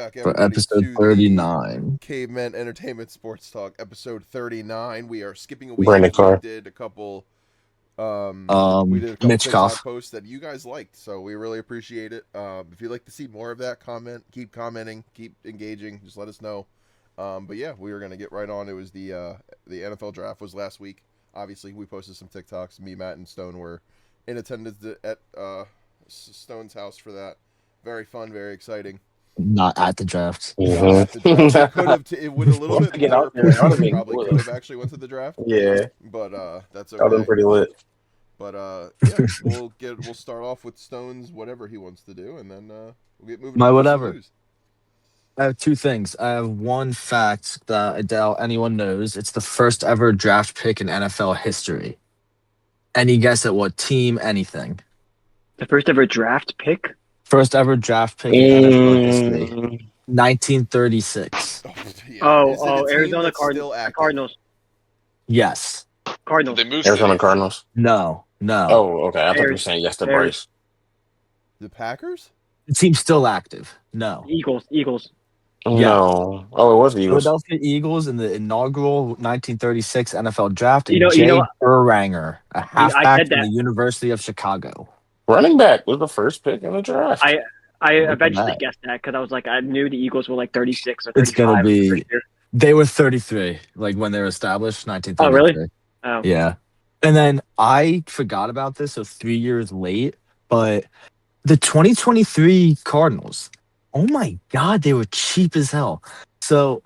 back, for everybody, episode to the 39. Caveman Entertainment Sports Talk, episode 39. We are skipping a week Brandon because we Carr. did a couple. Mitch TikTok Koff. posts that you guys liked, so we really appreciate it. If you'd like to see more of that, keep commenting, keep engaging. Just let us know. But yeah, we were gonna get right on. It was the NFL draft was last week. Obviously, we posted some TikToks. Me, Matt, and Stone were in attendance at Stone's house for that. Very fun, very exciting. Not at the draft. Not at the draft. We could have. It would a little Once bit I get more out there, I points. would have We been probably cool. could have actually went to the draft. Yeah, But that's that would have been okay. pretty lit. But yeah, we'll start off with Stone's whatever he wants to do, and then we'll get moving My on to some whatever. news. I have two things. I have one fact that I doubt anyone knows. It's the first ever draft pick in NFL history. Any guess at what team? Anything. The first ever draft pick? First ever draft pick in NFL history. Mm, 1936. Yeah. Is it a team Arizona that's still active? Cardinals. Yes. Did Cardinals. they move Arizona cities? Cardinals. No. Oh, okay. I thought you were Bears. saying yes to Bears. Bryce. The Packers? The team's still active. No. Eagles. No. Oh, it was the Eagles. Philadelphia Eagles in the inaugural 1936 NFL draft. You know- Jay you know- Burranger, a halfback said from that. the University of Chicago. Running back was the first pick in the draft. I Look at eventually that. guessed that because I was like, I knew the Eagles were like 36 or 35. It's gonna be- for sure. They were 33, like when they were established, 1933. Oh, really? Oh. Yeah. And then I forgot about this, so 3 years late, but the 2023 Cardinals, oh my God, they were cheap as hell. So,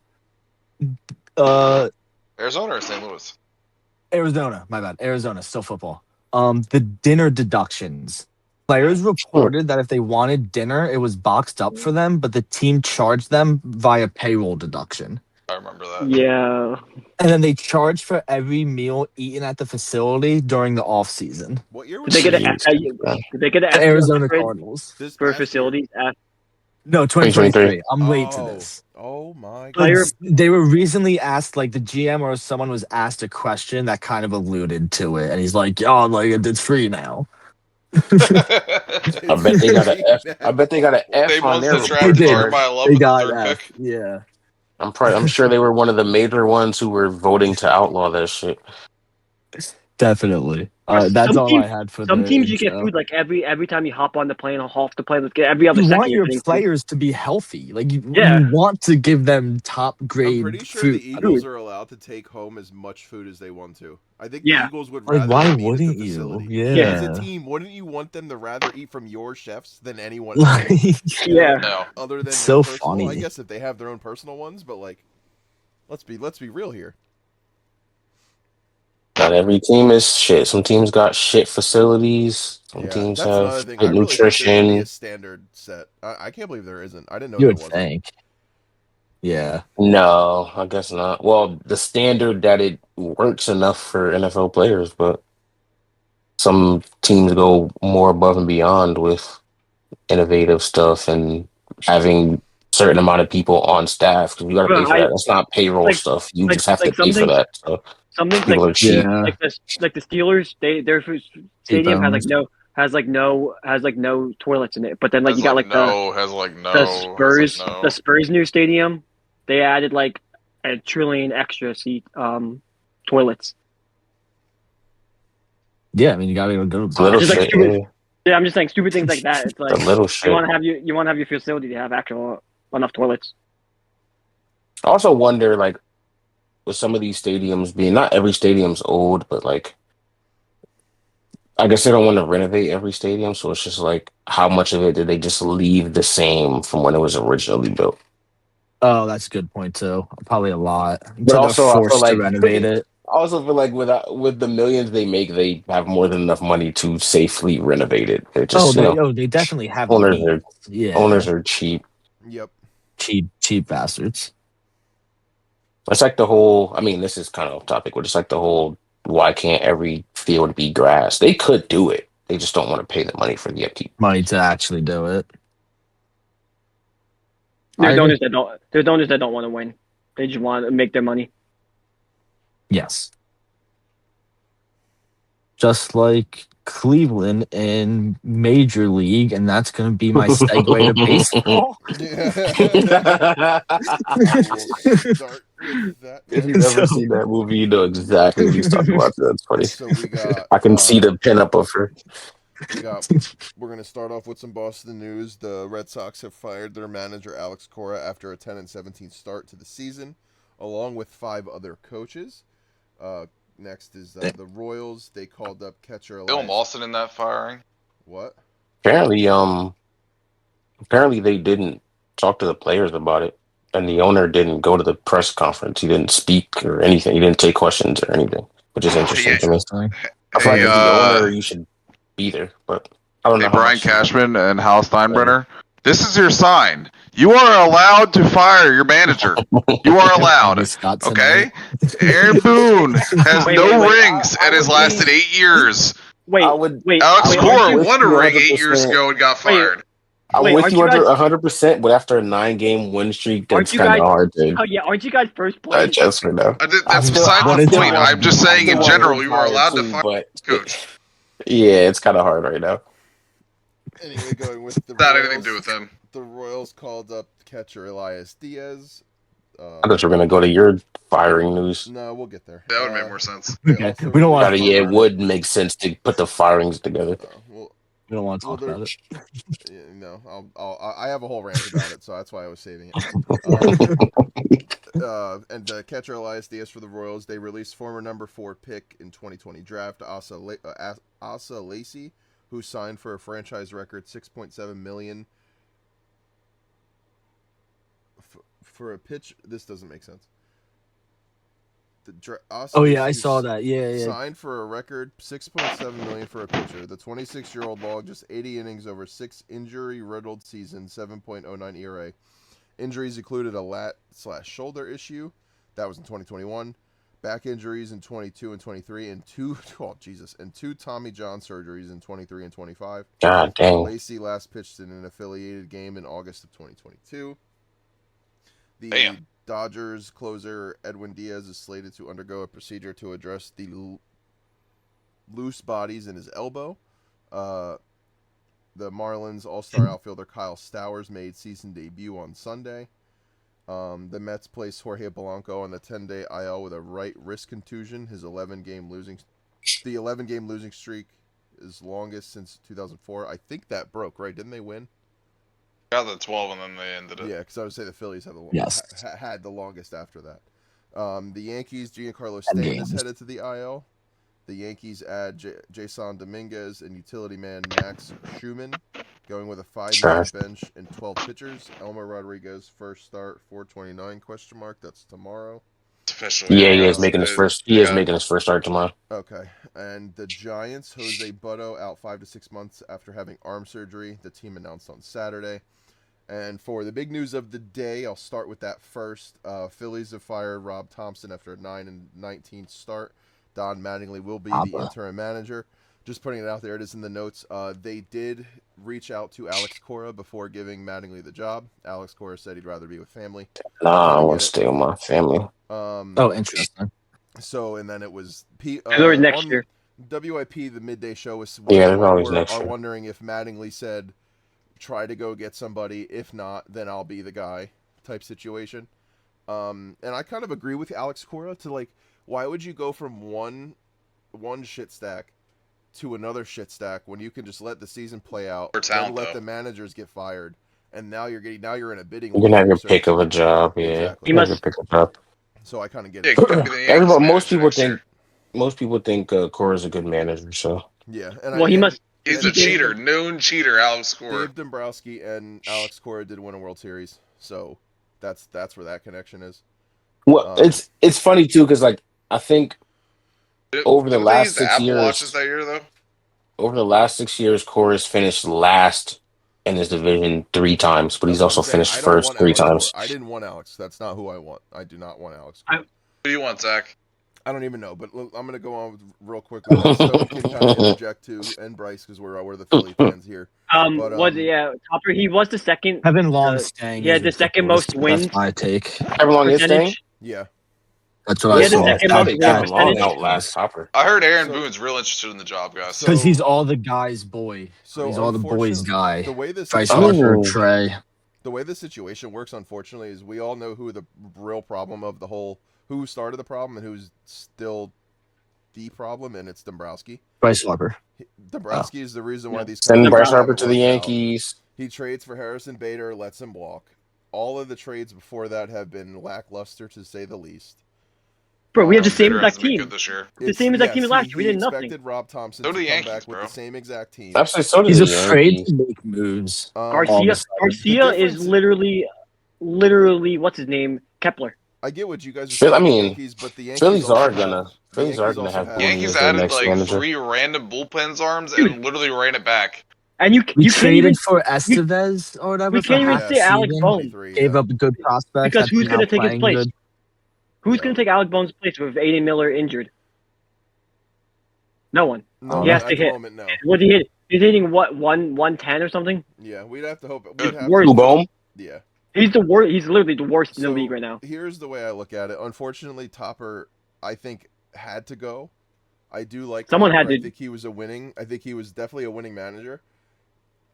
Arizona or St. Louis? Arizona, my bad. Arizona, still football. The dinner deductions. Players reported that if they wanted dinner, it was boxed up for them, but the team charged them via payroll deduction. I remember that. Yeah. And then they charged for every meal eaten at the facility during the off season. What year Did was they get this? an Did they get an The Arizona upgrade Cardinals. This for past year? facilities? No, 2023. I'm late to Oh. this. Oh my Player- God. They were recently asked, like the GM or someone was asked a question that kind of alluded to it, and he's like, "Oh, like it's free now." I bet they got an F. I bet they got an F They on won their the They draft did. started by They 11th, got third that. pick. Yeah, I'm sure they were one of the major ones who were voting to outlaw that shit. definitely. Some That's all teams- I had for Some the teams you get intro. food like every time you hop on the plane or off the plane. Let's get every other You second. want you're your getting food. players to be healthy. Like you Yeah. want to give them top grade I'm pretty sure food. the Eagles are allowed to take home as much food as they want to. I think Yeah. the Eagles would Like, rather why them eat at wouldn't the you? facility. Yeah. As a team, wouldn't you want them to rather eat from your chefs than anyone Like, else? Yeah. No. Other than It's your so personal, I funny. guess if they have their own personal ones, but like, let's be real here. Not every team is shit. Some teams got shit facilities. Some Yeah, teams that's another have thing. good I really think there should be nutrition. a standard set. I can't believe there isn't. I didn't know you there would wasn't. think. Yeah. No, I guess not. Well, the standard that it works enough for NFL players, but some teams go more above and beyond with innovative stuff and having certain amount of people on staff because you got to Well, pay for that. That's not payroll like- stuff. You like- just have like to pay for something- that. So Some things people like are cheap. Yeah. like the Steelers, their stadium has T-bones. no toilets in it. But then like Has you got like like the no, has like no, the has Spurs like no. the Spurs new stadium, they added like a trillion extra seat toilets. Yeah, I mean, you gotta be able to go It's little Just like shit. stupid- Yeah. Yeah, I'm just saying stupid things like that. It's like The little you shit. want to have your facility to have actual enough toilets. I also wonder, like, with some of these stadiums being not every stadium's old, but like, I guess they don't want to renovate every stadium, so it's just like, how much of it did they just leave the same from when it was originally built? Oh, that's a good point too. Probably a lot. But also, I feel forced like to renovate it. I also feel like with the millions they make, they have more than enough money to safely renovate it. They're just They definitely have the owners means. are Yeah, owners are cheap. Yep. cheap bastards. It's like the whole. I mean, this is kind of off topic, but it's like the whole. Why can't every field be grass? They could do it. They just don't want to pay the money for the upkeep. Money to actually do it. I There's agree. owners that don't want to win. They just want to make their money. Yes. Just like Cleveland in Major League, and that's going to be my segue to baseball. We'll start with that. If Then. you've ever So- seen that movie, you know exactly what he's talking about. That's funny. So we got. I can see the pinup of her. We're gonna start off with some Boston news. The Red Sox have fired their manager Alex Cora after a 10-17 start to the season, along with 5 other coaches. Next is the Royals. They called up catcher Bill Elias. Mawson in that firing. What? Apparently they didn't talk to the players about it, and the owner didn't go to the press conference. He didn't speak or anything. He didn't take questions or anything, which is interesting to me. I feel like as the owner, you should be there, but I don't know how Brian much. Cashman and Hal Steinbrenner. This is your sign. You are allowed to fire your manager. You are allowed. Travis Scott Okay? tonight. Aaron Boone has Wait, no wait, wait. rings and has lasted 8 years. Wait, I would- wait. Alex wait, Cora aren't you- won a ring 8 years 100%. ago and got fired. I'm Wait, with aren't you you guys- 100%, but after a 9-game win streak, Aren't that's you kind of guys- hard to Oh yeah, aren't you guys first place? digest right now. That's beside what the a point. time. I'm just saying in I still want general, him you are allowed to fired fire too, but coach. yeah, it's kind of hard right now. Anyway, going with the Not Royals. anything to do with him. The Royals called up catcher Elias Diaz. I thought you were gonna go to your firing news. No, we'll get there. That would make more sense. They Okay, also we don't want released- Yeah, it would make sense to put the firings together. Well, We don't want to Well, talk about it. yeah, no, I have a whole rant about it, so that's why I was saving it. And catcher Elias Diaz for the Royals. They released former number 4 pick in 2020 draft Asa Lacy, who signed for a franchise record $6.7 million for a pitch. This doesn't make sense. Oh yeah, I saw that. Yeah. Signed for a record $6.7 million for a pitcher. The 26-year-old logged just 80 innings over 6 injury-riddled seasons, 7.09 ERA. Injuries included a lat/shoulder issue. That was in 2021. Back injuries in 22 and 23, and two Tommy John surgeries in 23 and 25. God dang. Lacy last pitched in an affiliated game in August of 2022. The Damn. Dodgers closer Edwin Diaz is slated to undergo a procedure to address the loose bodies in his elbow. The Marlins all-star outfielder Kyle Stowers made season debut on Sunday. The Mets placed Jorge Polanco on the 10-day IL with a right wrist contusion. The 11-game losing streak is longest since 2004. I think that broke, right? Didn't they win? Got the 12 and then they ended it. Yeah, because I would say the Phillies have had the longest after that. The Yankees, Giancarlo Stanton is headed to the IL. The Yankees add Jason Dominguez and utility man Max Schumann, going with a 5-man bench and 12 pitchers. Elmer Rodriguez first start 4/29 ? That's tomorrow. It's official. Yeah, he is making his first. He is making his first start tomorrow. Okay, and the Giants, Jose Butto out 5 to 6 months after having arm surgery. The team announced on Saturday. And for the big news of the day, I'll start with that first. Phillies have fired Rob Thompson after a 9-19 start. Don Mattingly will be the interim manager. Just putting it out there, it is in the notes. They did reach out to Alex Cora before giving Mattingly the job. Alex Cora said he'd rather be with family. Nah, I want to stay with my family. Interesting. So, and then it was next year. WIP, the midday show was there's always next year. wondering if Mattingly said, try to go get somebody. If not, then I'll be the guy type situation. And I kind of agree with Alex Cora to like, why would you go from one shit stack to another shit stack when you can just let the season play out and let the managers get fired, and now you're in a bidding war. You can have your pick of a job, yeah. Exactly. He must pick a job. So I kind of get Yeah, it. it could be the Yankees Most people think Cora's a good manager. So Yeah, he must. He's a cheater, known cheater, Alex Cora. Dave Dombrowski and Alex Cora did win a World Series, so that's where that connection is. Well, it's funny too because like I think over the last 6 years, Watches that year though. Over the last 6 years, Cora's finished last in his division 3 times, but he's also finished first 3 times. I didn't want Alex. That's not who I want. I do not want Alex. Who do you want, Zach? I don't even know, but I'm going to go on real quick with that. So we can kind of interject too, and Bryce, because we're the Philly fans here. Topper? He was the second. Kevin Long staying. Yeah, the second most wins. That's my take. Kevin Long is staying? Yeah. That's what He I had the saw. second I most think win Kevin Long percentage. outlasts Hopper. I heard Aaron So- Boone's real interested in the job, guys. So- Because he's all the guy's boy. So He's all the boys unfortunately, guy. the way this Bryce situation- Harper, Oh. Trey. the way this situation works, unfortunately, is we all know who the real problem of the whole, who started the problem and who's still the problem, and it's Dombrowski. Bryce Harper. Dombrowski is the reason why these Send Bryce contracts Harper haven't to the worked out. Yankees. He trades for Harrison Bader, lets him walk. All of the trades before that have been lackluster, to say the least. Bro, we have the Um, same Bader exact hasn't been team. good this year. The same exact team as last year. We He did nothing. expected Rob Thompson So to do the come Yankees, back with bro. the same exact team. Actually, so do He's the afraid Yankees. to make moves. Um, all of a Garcia, sudden. Garcia The is difference- literally, what's his name? Kepler. I get what you guys are Phil- saying I about the mean, Yankees, but the Yankees Phillies also are have- gonna the Phillies are Yankees gonna also have have- Booney Yankees as their added next like manager. 3 random bullpens arms Dude. and literally ran it back. And We you can't traded even for Estevez or whatever. we for can't even half say the Alex season. Bones. 23, Gave yeah. up good prospects. Because that's who's now gonna take his playing place? good. Who's Yeah. going to take Alex Bones' place with Aiden Miller injured? No one. No, He has at to the hit. moment, no. What's he hit? He's hitting what 110 or something. Yeah, we'd have to hope. Good. We'd have Worst. to, Boom. yeah. He's the worst. He's literally the worst in the So league right now. here's the way I look at it. Unfortunately, Topper, I think, had to go. I do like Someone Topper. had to. I think he was definitely a winning manager.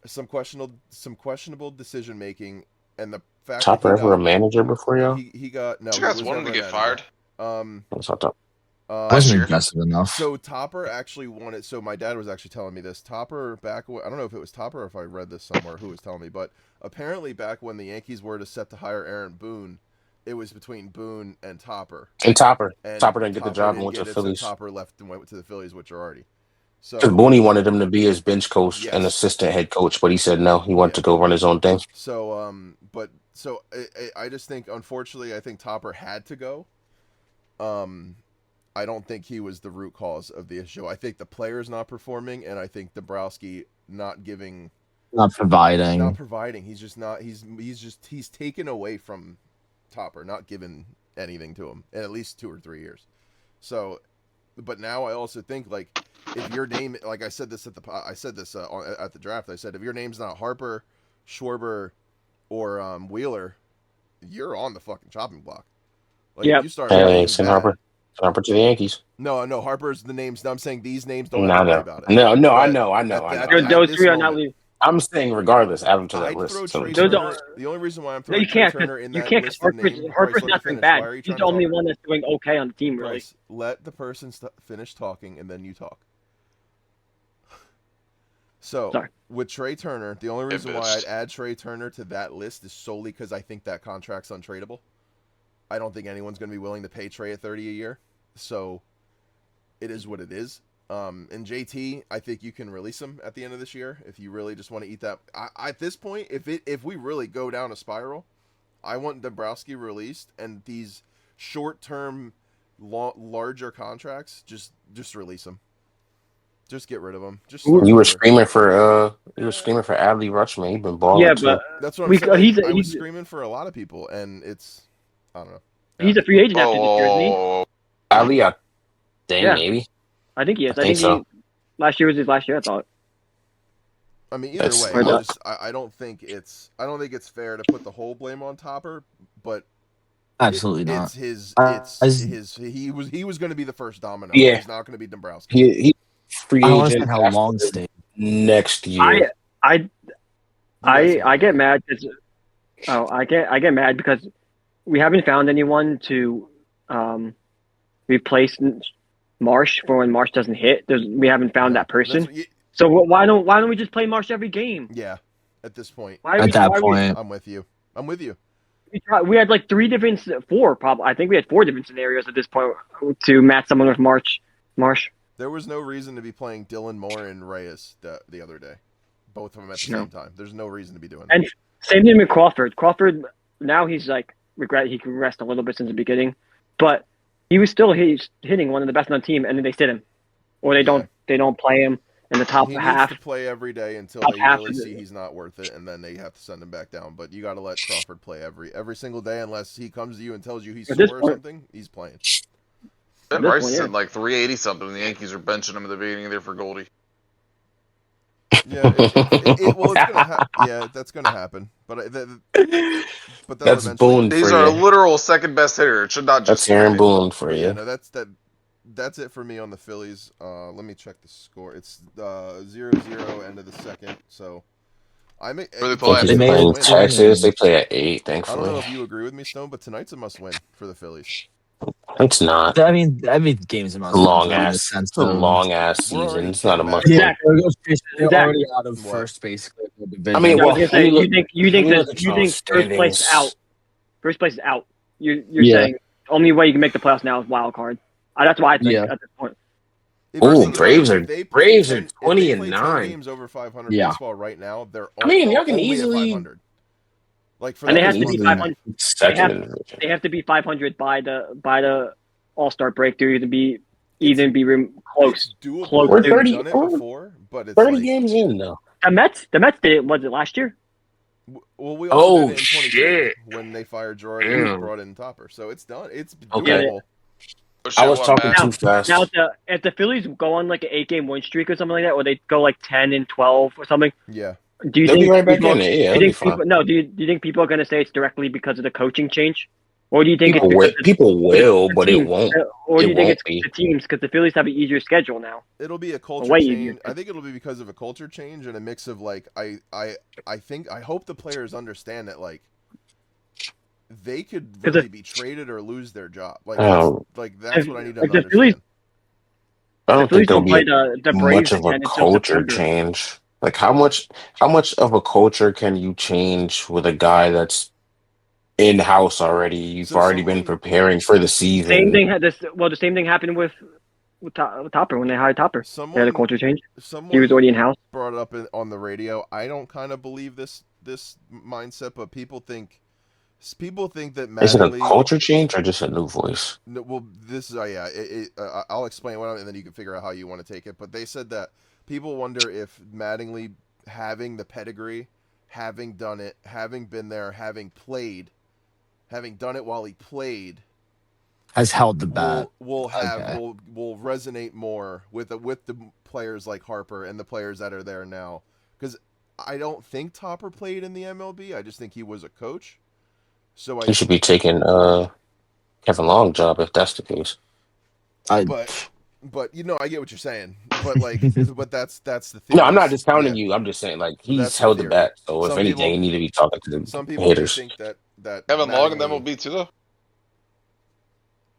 Some questionable decision making, and the fact Chopper that he ever a got manager before y'all? he got no. Did He you guys was want him never to a get manager. fired? That's what I thought. Last Wasn't year. aggressive enough. So Topper actually wanted. So my dad was actually telling me this. Topper I don't know if it was Topper or if I read this somewhere. Who was telling me? But apparently back when the Yankees were set to hire Aaron Boone, it was between Boone and Topper. And Topper. And Topper didn't get the job and didn't went to get the it, so Phillies. Topper left and went to the Phillies, which are already. So Because Booney wanted him to be his bench coach and Yes. assistant head coach, but he said no. He wanted Yeah. to go run his own thing. So I just think, unfortunately, I think Topper had to go. I don't think he was the root cause of the issue. I think the player's not performing, and I think Dombrowski not giving, Not providing. not providing. He's just not. He's taken away from Topper, not given anything to him in at least 2 or 3 years. So, but now I also think, like, if your name, like I said this at the draft, I said if your name's not Harper, Schwarber, or Wheeler, you're on the fucking chopping block. Like, Yep. if you start Hey, playing send bad- Harper. Send Harper to the Yankees. No, Harper's the names. I'm saying these names don't have to worry about it. No, I But know. at Those this three are not moment, leaving. I'm saying regardless, add him to that I'd list. throw So- Trey Those Turner. are- The only reason why I'm No, throwing you Trey can't. Turner in You that can't list because of names. Harper's Bryce, let me not doing finish. bad. Why are you He's trying the to only talk? one that's doing okay on the team, really. Bryce, let the person finish talking, and then you talk. So, Sorry. with Trey Turner, the only reason why bitch. I'd add Trey Turner to that list is solely because I think that contract's untradeable. I don't think anyone's going to be willing to pay Trey at $30 a year. So, it is what it is. And JT, I think you can release him at the end of this year if you really just want to eat that. At this point, if we really go down a spiral, I want Dombrowski released, and these short-term, larger contracts, just release them. Just get rid of them. Just start You were over. screaming for Adley Rutschman. He's been balling Yeah, too. but That's what I'm saying. he's I was screaming for a lot of people, and it's, I don't know. he's a free agent after this year, isn't he? Oh, Adley, I think Yeah. maybe. I think he is. I think so. Last year was his last year. I thought. I mean, either That's- way, I don't think it's fair to put the whole blame on Topper, but Absolutely not. It's his. As- He was going to be the first domino. Yeah. He's not going to be Dombrowski. He free I don't agent understand how after long stayed. next year. I get mad because I get mad because we haven't found anyone to replace Marsh for when Marsh doesn't hit. We haven't found that person. So why don't we just play Marsh every game? Yeah, at this point, At that point, I'm with you. We had like four probably. I think we had 4 different scenarios at this point to match someone with Marsh. There was no reason to be playing Dylan Moore and Reyes the other day. Both of them at the same time. There's no reason to be doing that. And same thing with Crawford. Crawford, now he's like, he can rest a little bit since the beginning. But he was still hitting one of the best on the team, and then they sit him. Or they don't play him in the top he half. needs to play every day until Top they half really of see he's not worth it, and then they have to send him back down. But you got to let Crawford play every single day, unless he comes to you and tells you he's At this sore or point- something. He's playing. Ben This Bryce one, is yeah. at like 380 something, and the Yankees are benching him at the beginning there for Goldie. Yeah, well, it's gonna yeah, that's gonna happen. But that'll That's eventually Boone get He's for our you. fixed. literal second best hitter. It should not That's just be Aaron him. Boone for But yeah, you. no, that's it for me on the Phillies. Let me check the score. It's 0-0 end of the second. So Where they it's Well, play? because They they're made playing it must-win. to an Texas, they inning. play at 8. I don't know Thankfully, if you agree with me, Stone, but tonight's a must-win for the Phillies. it's not Every game's a a must win long for them in the ass. sense It's a of long ass We're season. already It's not 10 a back. must win. Exactly. They're Exactly. already out of What? first basically of the I division. mean, Yeah, I was well, gonna let say me look. you think Let me this look at you y'all think first place out. standings. First place is out. You're Yeah, saying only way you can make the playoffs now is wild card. That's what I think yeah, at this point. If you Oh, think about it, Braves if are they play Braves are 10, if they 20 play and 10 9. games over 500 yeah. baseball right now, they're I mean, y'all can only at easily 500. Like for And y'all them they to can have stay to on be that easily500. path. They second have in the division. they have to be 500 by the All Star break to It's even be it's close doable. close We're to. They've 30. done it We're before, but it's 30 like games in though. The Mets did it. Was it last year? well, we also did Oh it in 22 shit! when they fired Girardi and Damn. brought in Topper. So it's done. It's Yeah. Okay, doable. Oh I shit! was What, talking Matt? too Now fast. if the Phillies go on like an 8 game win streak or something like that, or they go like 10-12 or something, Yeah. do you They'll be think right back people? in it. Do Yeah, you they'll be think fine. people? No. Do you think people are going to say it's directly because of the coaching change, or do you think it's People because will. People will, the but it teams, won't. or do It you think won't it's be. the teams because the Phillies have an easier schedule now, It'll be a a culture way easier. change. I think it'll be because of a culture change and a mix of like I hope the players understand that like they could Because really be traded or lose their job. Like that's Um, that's what I need them if to the Phillies understand. I the don't think Phillies there'll don't be play the much Braves of a again until culture September. change. Like how much of a culture can you change with a guy that's in house already? You've So already been someone preparing for the Same season. thing had this. Well, the same thing happened with Topper when they hired Topper. They had a someone culture change. He was someone already in house. brought it up on the radio. I don't kind of believe this mindset, but people think that Is it a Mattingly. culture change or just a new voice? No, well, this is yeah. I'll explain what, and then you can figure out how you want to take it. But they said that people wonder if Mattingly having the pedigree, having done it, having been there, having played, having done it while he played, Has held the bat. Okay. will resonate more with the players like Harper and the players that are there now. Because I don't think Topper played in the MLB. I just think he was a coach. So He should be taking Kevin Long job if that's the case. I but I get what you're saying. But like, but that's the No, I'm not theories. discounting Yeah, you. I'm just saying like but he's that's the held the theory. bat. So if Some anything, people you need to be talking to some the people may haters. think that Kevin Long in the Mattingly MLB too, though.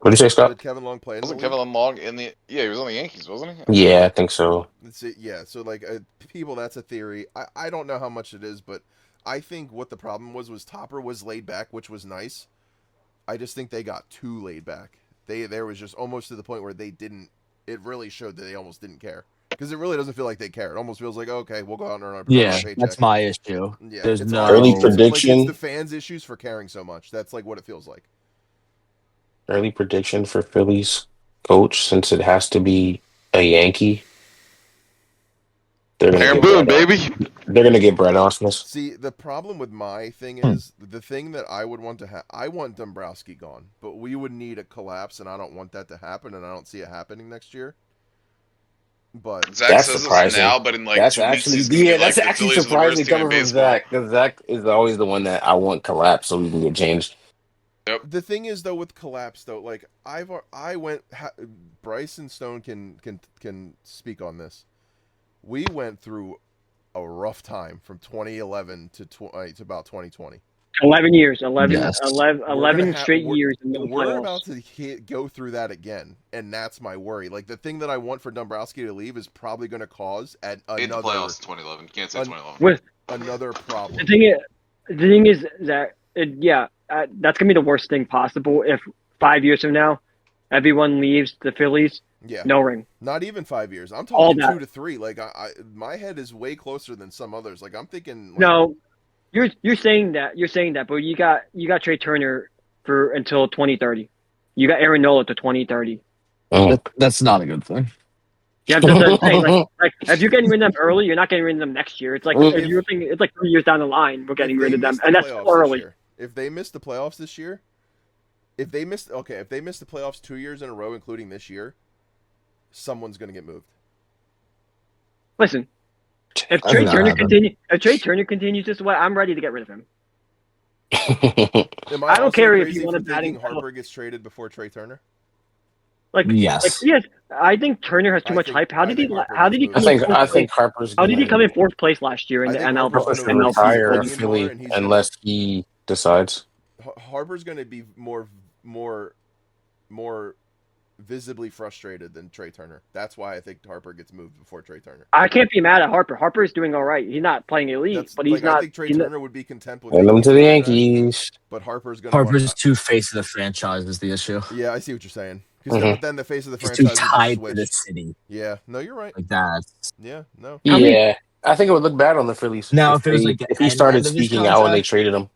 What do you say, Scott? did Kevin Long play in the Wasn't league? Kevin Long in the? Yeah, he was on the Yankees, wasn't he? I think Yeah, so. I think so. Yeah. So like people, that's a theory. I don't know how much it is, but I think what the problem was Topper was laid back, which was nice. I just think they got too laid back. There was just almost to the point where they didn't. It really showed that they almost didn't care because it really doesn't feel like they care. It almost feels like okay, we'll go out and earn our yeah, paycheck. that's my issue. Yeah, There's it's our Early it's no like it's the prediction. fans' issues for caring so much. That's like what it feels like. Early prediction for Phillies coach since it has to be a Yankee. They're gonna Aaron get Boone, Brad. baby. They're gonna get Brad Ausmus. See, the problem with my thing Hmm. is the thing that I would want to have. I want Dombrowski gone, but we would need a collapse, and I don't want that to happen, and I don't see it happening next year. But Zach That's says this surprising. now, but in like That's 2 weeks, actually he's gonna be that's like, the actually Phillies are the worst surprising team in coming from baseball. Zach because Zach is always the one that I want collapse so we can get changed. Yep. the thing is, though, with collapse, though, like I went. Bryce and Stone can speak on this. We went through a rough time from 2011 to about 2020. 11 years, 11, yes. 11, We're gonna 11 straight years and no we're playoffs. about to go through that again, and that's my worry. Like the thing that I want for Dombrowski to leave is probably going to cause Made the another playoffs in 2011. Can't say an, 2011. With another the problem. thing is, the thing is that that's gonna be the worst thing possible if 5 years from now everyone leaves the Phillies, Yeah, no ring, not even 5 years. I'm all talking that. 2 to 3. Like my head is way closer than some others. Like I'm thinking like No, you're saying that, but you got Trey Turner for until 2030. You got Aaron Nola to 2030. Mm. That's not a good thing. Yeah, that's what I'm saying. Like if you're getting rid of them early, you're not getting rid of them next year. It's like if if you're thinking, it's like 3 years down the line, we're if getting rid they of them, miss the and that's still playoffs this early. year, if they miss the playoffs this year, if they miss the playoffs 2 years in a row, including this year, someone's going to get moved. Listen, If I Trey think that Turner happened. continues this way, I'm ready to get rid of him. Am I I don't also care if you crazy want for a batting thinking title. Harper gets traded before Trey Turner? Like Yes. yes, I think Turner has too much hype. I think Harper How gets did he moved come I in think before fourth I Turner. think place? Harper's How did he gonna come in fourth place last year in I the think Harper's going to MLB retire bring voting? in more, Philly and he's going to unless he decides. Harper's going to be more more visibly frustrated than Trey Turner. That's why I think Harper gets moved before Trey Turner. I can't be mad at Harper. Harper is doing all right. He's not playing elite, That's but like he's I not. think Trey He's not Turner would be content with Send taking him his to the contract, Yankees. but Harper's going to want. Harper's too face of the franchise is the issue. Yeah, I see what you're saying. Because Hmm but then the face of the He's too franchise would just tied to the switch. city. Yeah, no, you're right. Like that. Yeah, no. how many. Yeah, I think it would look bad on the Phillies Now, if if it was like the he started end of his speaking out when they contract, traded him.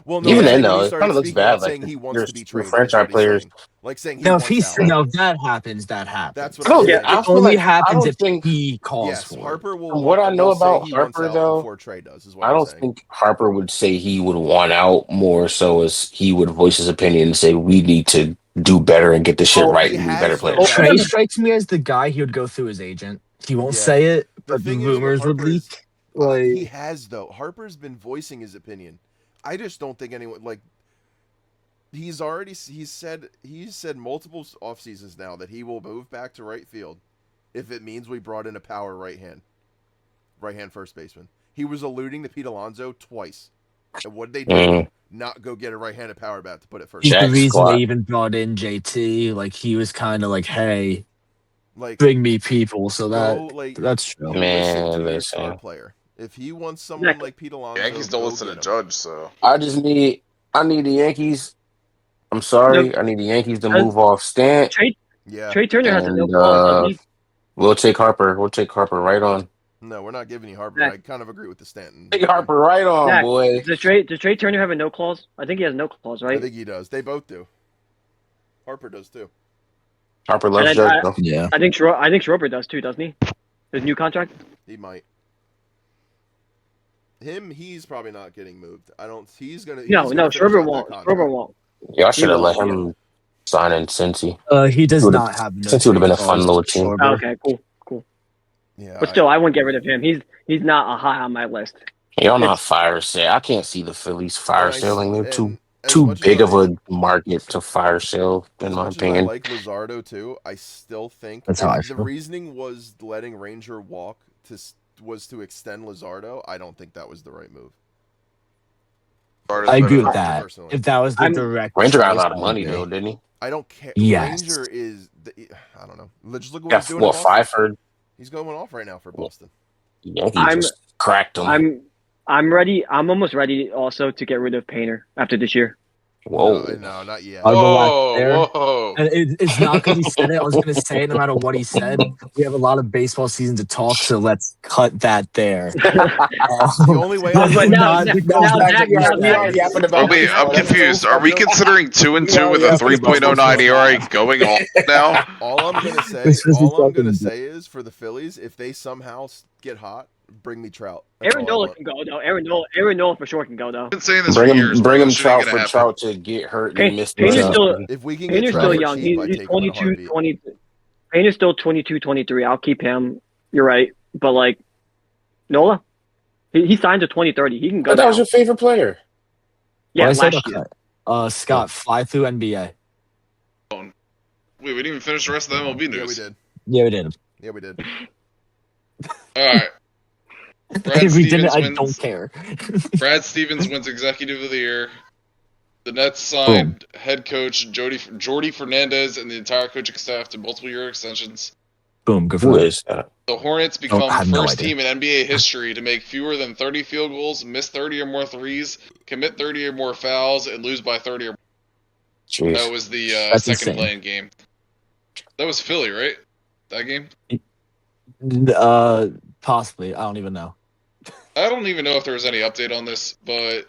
Well, no, Even I'm Yeah, then, saying when though, he it kind started of looks speaking bad. out Like saying he wants your to be your traded is franchise what he's players. saying. Like saying he now if wants he's out. no, if that happens, that That's happens. what I'm yeah. saying. It I feel only like I happens don't if think. he calls Yes, for it. Harper will From what I know will say about he wants Harper, out though, before Trey does, is what I I'm don't saying. think Harper would say he would want out more so as he would voice his opinion and say we need to do better and get this shit Oh, right he and be better has though. players. Trey That's strikes me as the guy he would go through his agent. He won't yeah. say it, The but the thing is with rumors would Harper leak. is he Like has though. Harper's been voicing his opinion. I just don't think anyone like he's said multiple off seasons now that he will move back to right field if it means we brought in a power right hand first baseman. He was alluding to Pete Alonso twice. And what did they do? Mm. Not go get a right-handed power bat to put it first he's the base. Jack reason they squat. even brought in JT. Like he was kind of like, "Hey, Like bring me people." So go like that's true. you listen to Man, your star listen. player. If he wants someone Exactly. like Pete Alonso, Yankees don't go listen to get him. Judge, so I need the Yankees. I'm No, sorry. I need the Yankees to move off Stant Trey Yeah. Trey Turner has a no and clause, doesn't he? we'll take Harper. We'll take Harper right on. No, we're not giving you Harper. Zach, I kind of agree with the Stanton Take moving. Harper right on, Zach, boy. does Trey Turner have a no clause? I think he has no clause, I right? think he does. They both do. Harper does too. Harper And loves then Judge though. Yeah. I think Schroeder does too, doesn't he? His new contract. He might. He's probably not getting moved. I don't. He's No, gonna no, finish Schroeder out that won't. Schroeder contract. won't. Y'all He should have let won't. Yeah. him sign in Cincy. He does Would have not have no Cincy would have trade been a fun clause. little team. Oh, Schwarber. okay. Cool. Yeah, But still, I wouldn't get rid of him. He's not a high on my list. Y'all not It's fire sale. I can't see the Phillies fire selling. They're and as too much as big of I a market to fire sale, in as my much as I opinion. like Luzardo too, I still think That's how if I the feel. reasoning was letting Ranger walk was to extend Luzardo, I don't think that was the right move. Bart is I agree better with than that. Personally, If that was the I'm direct Ranger got a choice, lot of I money agree. though, didn't he? I don't care. Yes. Ranger is I don't know. Just look what he's Got doing in what Boston. Pfeiffer? He's going off right now for Boston. Yankees I'm just cracked him. I'm ready. I'm almost ready also to get rid of Painter after this year. Whoa. No, not yet. I'll relax there. Whoa. And it's not because he said it. I was going to say it no matter what he said. We have a lot of baseball season to talk, so let's cut that there. The only way But I now Not because now Zach we now Zach are is yapping Are about we? I'm baseball. That's so confused. Are we funny. considering 2-2 with a Yapping about 3.09 baseball ERA now. going on now? all I'm gonna say, This was all I'm gonna fucking- say is for the Phillies, if they somehow get hot, bring me Trout. That's Aaron all I Nola want. can go though. Aaron Nola for sure can go though. I've been saying this for years, Bring bro. him This shit ain't Trout gonna for happen. Trout to get hurt and miss the Painter's rest of Yeah. the still season. If we can get Painter's Trout still for young. cheap, I He's take him in a 22, heartbeat. 20. Painter's still 22, 23. I'll keep him. You're right, but like Nola, he signed to 2030. He can go But that was now. your favorite player. Yeah, What I said, last year. okay. Scott, fly through NBA. Wait, we didn't even finish the rest of the MLB news. Yeah, we did. Yeah, we did. Yeah, we did. All right. Brad If we didn't, Stevens I wins. don't care. Brad Stevens wins Executive of the Year. The Nets Boom. signed head coach Jordy Fernandez and the entire coaching staff to multiple-year extensions. Boom. Good for Who them. is that? The Hornets I become have no first idea. team in NBA history to make fewer than 30 field goals, miss 30 or more threes, commit 30 or more fouls, and lose by 30 or more. Jeez. That was the That's second insane. playing game. That was Philly, right? That game? Possibly. I don't even know. I don't even know if there was any update on this, but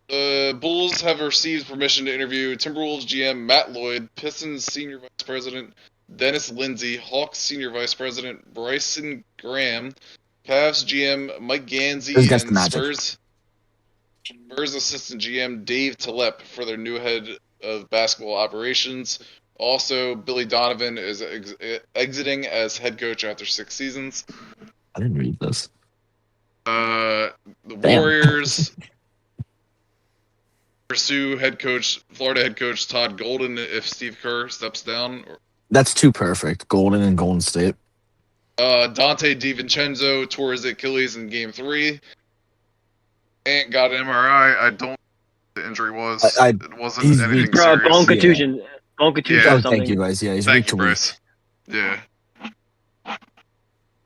the Bulls have received permission to interview Timberwolves GM Matt Lloyd, Pistons Senior Vice President Dennis Lindsey, Hawks Senior Vice President Bryson Graham, Cavs GM Mike It was Gansey, against the and Magic. Spurs Assistant GM Dave Talep for their new head of basketball operations. Also, Billy Donovan is exiting as head coach after 6 seasons. I didn't read this. The Damn. Warriors pursue Florida head coach Todd Golden if Steve Kerr steps down. That's too perfect. Golden and Golden State. Dante DiVincenzo tore his Achilles in Game 3. Ant got an MRI. I don't know what the injury was. It wasn't he's anything weak. serious. Bone contusion. Bone contusion Yeah. or Oh, something. thank you, guys. Yeah, he's Thank weak you, to Bryce. weak. Yeah. Good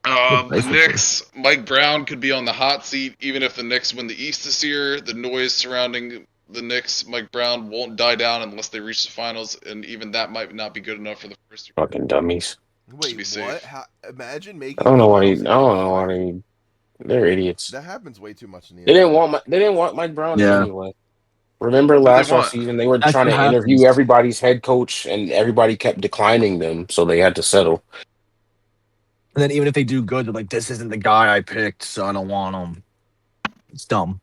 The Bryce Knicks, Mike Brown could be on the hot seat even if the Knicks win the East this year. The noise surrounding the Knicks, Mike Brown won't die down unless they reach the finals, and even that might not be good enough for the first year. Fucking dummies. Wait, be what? safe. Imagine I making don't the know why. I finals don't in Game know why 5. they're idiots. That happens way too much in the They didn't NBA. want. They didn't want Mike Brown Yeah. anyway. Remember What did last they want? season they were That's trying what to interview happens. everybody's head coach, and everybody kept declining them, so they had to settle. And then even if they do good, they're like, this isn't the guy I picked, so I don't want him. It's dumb.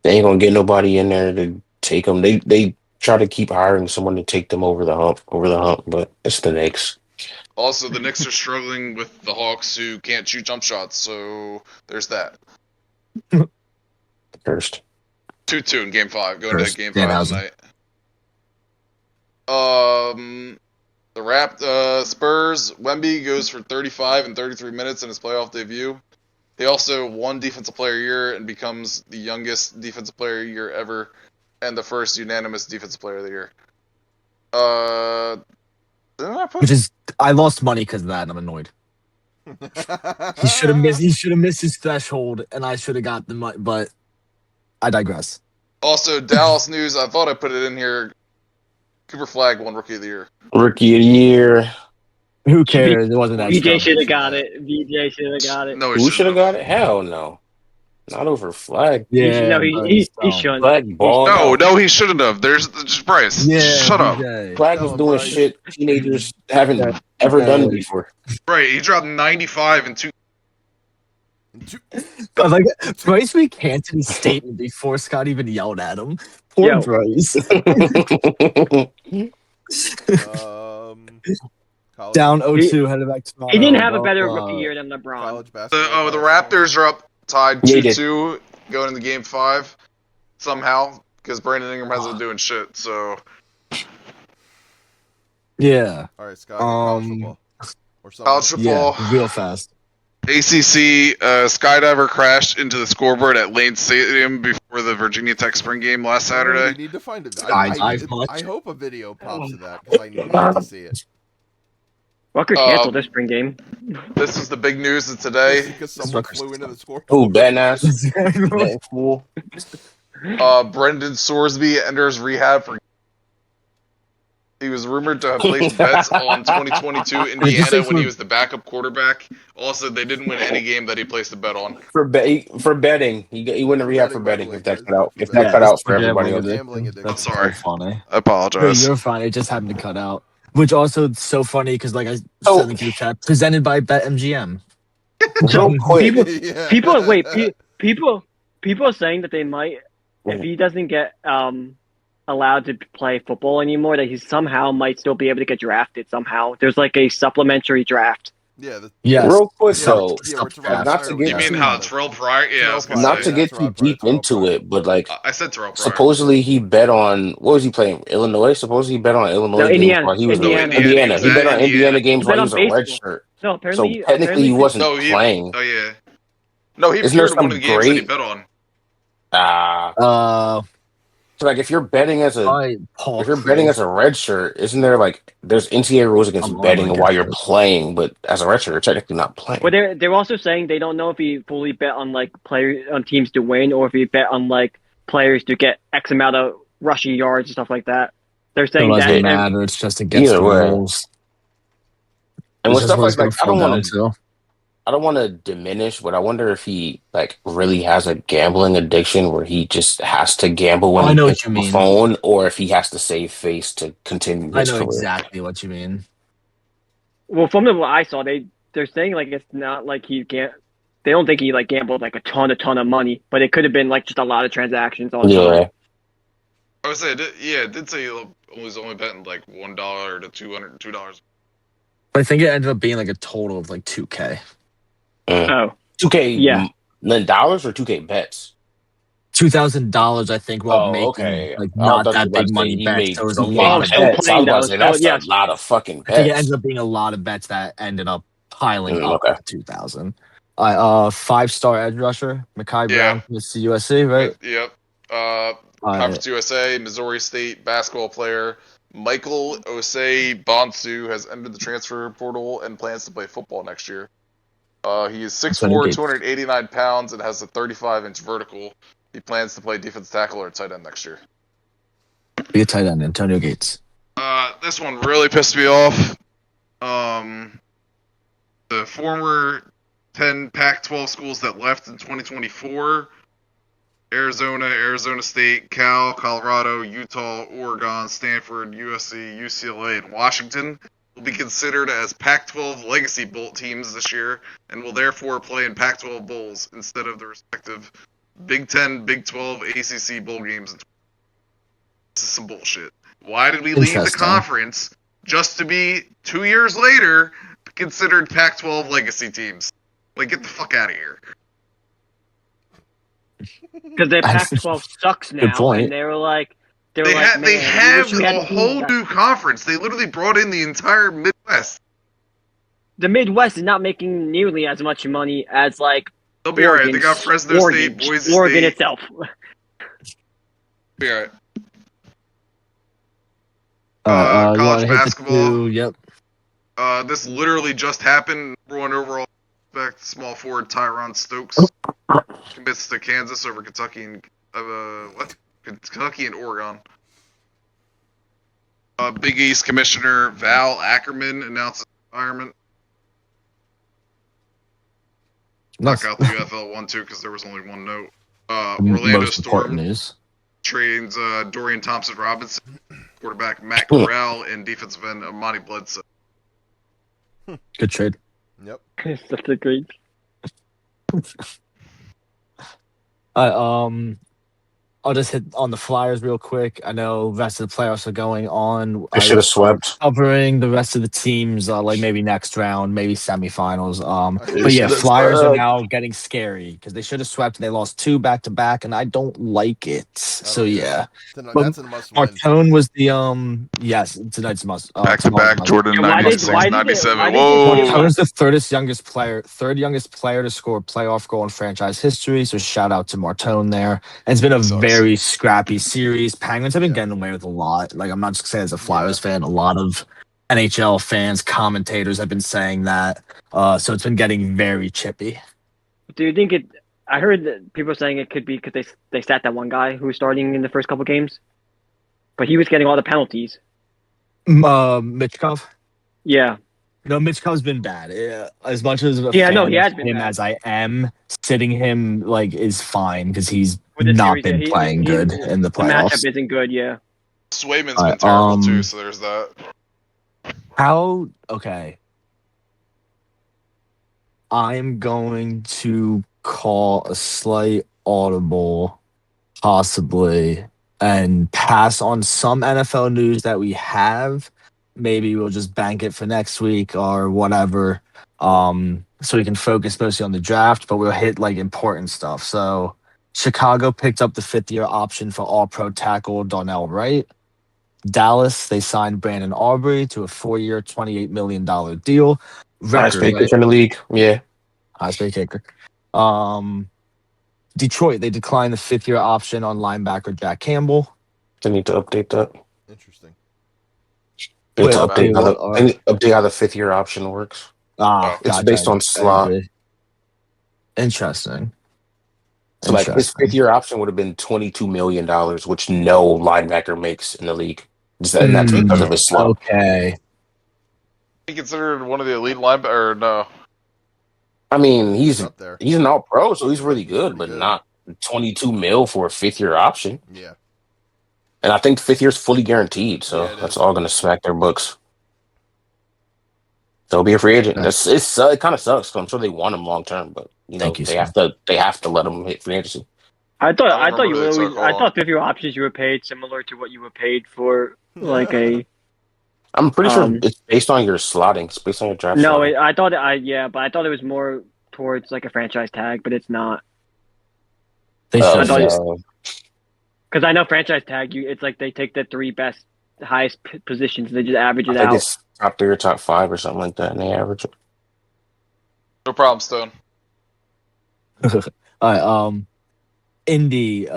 They ain't gonna get nobody in there to take them. They try to keep hiring someone to take them over the hump, but it's the Knicks. Also, the Knicks are struggling with the Hawks who can't shoot jump shots, so there's that. First, 2-2 in Game 5, going First, to Game 5 Danhausen. tonight. The Spurs, Wemby goes for 35 and 33 minutes in his playoff debut. He also won Defensive Player of the Year and becomes the youngest Defensive Player of the Year ever and the first unanimous Defensive Player of the Year. Didn't I put? Which is, I lost money because of that, and I'm annoyed. He should have missed. He should have missed his threshold, and I should have got the money. But I digress. Also, Dallas news. I thought I put it in here. Cooper Flag won Rookie of the Year. Rookie of the Year. Who cares? It wasn't that VJ strong. should have got it. VJ should have got it. No, he Who should have shouldn't got it? Hell no, not over Flag. Yeah, He shouldn't. Flag ball. No, he shouldn't have. There's just Bryce. Yeah, Shut up. VJ. Flag Tell was him, doing Bryce. shit teenagers haven't Yeah. ever done Yeah. before. Right, he dropped 95 and 2. God, like Bryce recanted his statement before Scott even yelled at him. Poor Yo. Bryce. College, Down 0-2, headed back to Toronto. He didn't have a better Well, rookie year than LeBron. college basketball. The Raptors are up tied Yeah, he did. 2-2 going into Game 5 somehow because Brandon Ingram hasn't been doing shit. So Yeah. All right, Scott. College football. Or something. college football, Yeah, real fast. ACC skydiver crashed into the scoreboard at Lane Stadium before the Virginia Tech spring game last We Saturday. need to find it. Skydive much? I hope a video pops of that because I need to see it. Rutgers canceled this spring game. This is the big news of today. Because someone flew into the scoreboard. Who betting ass? Betting fool. Brendan Sorsby enters rehab for. He was rumored to have placed bets on 2022 Indiana when he was the backup quarterback. Also, they didn't win any game that he placed a bet on. For betting, he went to rehab for betting. If that cut out, if that Yeah, cut out it's for the everybody gambling else. Gambling addiction. That's Sorry. so funny. I apologize. You're fine. It just happened to cut out. Which also it's so funny because like I Oh. said in the group chat, presented by BetMGM. Real quick, Yeah. People are saying that they might, if he doesn't get allowed to play football anymore, that he somehow might still be able to get drafted somehow. There's like a supplementary draft. Yeah. Yes. real quick Yeah, though, yeah, Richard Not Pryor to was get- You drafted. mean how Terrell Pryor? Yeah, I was gonna not say. to get too deep into it, but like I said Terrell Pryor. supposedly he bet on what was he playing? Illinois. Supposedly he bet on Illinois No, games Indiana. while he was Indiana. Indiana. He He was bet at on Indiana games He while bet he on was a red baseball. shirt. No, So apparently, technically he wasn't No, playing. Oh yeah. No, he Isn't there appeared in one of the some games that he great- bet on. So like if you're betting as a Paul. if you're betting as a red shirt, isn't there like there's NCAA rules against I'm betting gonna while get you're this. playing, but as a red shirt, you're technically not playing. But they're also saying they don't know if he fully bet on like players on teams to win or if he bet on like players to get X amount of rushing yards and stuff like that. They're It saying doesn't that matter. It's just against Either the way. rules. And with It's just stuff what it's like gonna fall down to. I don't want to diminish, but I wonder if he like really has a gambling addiction where he just has to gamble when I he know picks what you up a mean. phone, or if he has to save face to continue I his know career. exactly what you mean. well, from what I saw, they're saying like it's not like he can't. They don't think he like gambled like a ton of money, but it could have been like just a lot of transactions on Yeah, I would say, it did say he was only betting like $1 to $202. I think it ended up being like a total of like 2K. Oh, 2K yeah. dollars or 2K bets? $2,000, I think, while Oh, making okay. like I not thought you that were about big to say money he bets. So made it was a 2K lot of Still bets. bets. I playing was about that. to say So that's a yes, lot of fucking I think it ended bets. up being a lot of bets that ended up piling up Okay. to 2,000. 5-star edge rusher, Makai Yeah. Brown from the CUSC, right? Yep. Uh, Conference USA, Missouri State basketball player Michael Osei Bonsu has entered the transfer portal and plans to play football next year. He is Antonio 6'4", Gates. 289 pounds, and has a 35-inch vertical. He plans to play defensive tackle or tight end next year. Be a tight end, Antonio Gates. This one really pissed me off. The former 10 Pac-12 schools that left in 2024: Arizona, Arizona State, Cal, Colorado, Utah, Oregon, Stanford, USC, UCLA, and Washington will be considered as Pac-12 legacy bowl teams this year and will therefore play in Pac-12 bowls instead of the respective Big 10, Big 12, ACC bowl games. This is some bullshit. Why did we leave the Interesting. conference just to be 2 years later considered Pac-12 legacy teams? Like, get the fuck out of here. because their Pac-12 sucks Good now, point. and they like, They man, we have wish we a hadn't whole that. new conference. They literally brought in the entire Midwest. The Midwest is not making nearly as much money as like They'll be alright. Oregon, They got Fresno State, Boise Oregon State. itself. Be alright. You want College to hit the basketball. two? Yep. This literally just happened. Number one overall prospect, small forward Tyron Stokes commits to Kansas over Kentucky and Kentucky and Oregon. Big East Commissioner Val Ackerman announces retirement. Nice. Knock out the UFL 1-2 because there was only one note. Orlando Most important Storm news. trains Dorian Thompson-Robinson, quarterback Matt Corral, and defensive end Amani Bledsoe. Good trade. Yep. Such a great. I'll just hit on the Flyers real quick. I know the rest of the playoffs are going on. They should have swept. Covering the rest of the teams, like maybe next round, maybe semifinals. But yeah, should've Flyers are swept. now getting scary because they should have swept and they lost 2 back-to-back, and I don't like it. So either. yeah, That's a must win. Martone was the yes, tonight's must. Back to back, Jordan Yeah, why did- 96, why did they- 97. why did they- Whoa! Martone's the third youngest player to score a playoff goal in franchise history. So shout out to Martone there. And it's been a Sucks. very scrappy series. Penguins have been Yeah. getting away with a lot. Like I'm not just saying as a Flyers fan, a lot of NHL fans, commentators have been saying that. So it's been getting very chippy. Do you think it? I heard that people saying it could be because they sat that one guy who was starting in the first couple games, but he was getting all the penalties. Michkov. Yeah, No, Michkov's been bad. As much as a Yeah, no, fan he has of been him bad. as I am, sitting him like is fine because he's with this not series, been he- playing good in the The matchup playoffs. isn't good. Yeah, Swayman's been terrible too, so there's that. Okay. I'm going to call a slight audible, possibly, and pass on some NFL news that we have. Maybe we'll just bank it for next week or whatever. So we can focus mostly on the draft, but we'll hit like important stuff. So Chicago picked up the 5th-year option for all-pro tackle Donnell Wright. Dallas, they signed Brandon Aubrey to a 4-year, $28 million deal. Highest Record, paid right? kicker in the league. Yeah. Highest paid kicker. Detroit, they declined the 5th-year option on linebacker Jack Campbell. They need to update that. Interesting. They need to Well, update what they need to update how the 5th-year option works. Ah, It's gotcha. based on I slot. agree. Interesting. So like his 5th-year option would have been $22 million, which no linebacker makes in the league. And that's because of his slot. Okay. He considered one of the elite linebackers, or no? I mean, he's up there. an all pro, so he's really good, Pretty but good. not 22 mil for a 5th-year option. Yeah. And I think the 5th year is fully guaranteed, so Yeah, it that's is. all going to smack their books. So he'll be a free agent. It kind of sucks because I'm sure they want him long term, but Thank you, they sir. have to let him hit free agency. I thought remember you they always, took I all- thought 5th-year options you were paid similar to what you were paid for like a. I'm pretty sure it's based on your slotting. It's based on your draft. No, slotting. but I thought it was more towards like a franchise tag, but it's not. They Oh, I should. thought no. because I know franchise tag, it's like they take the three best, highest positions, and they just average I it think out. it's top 3 or top 5 or something like that, and they average it. No problem, Stone. All right. Indy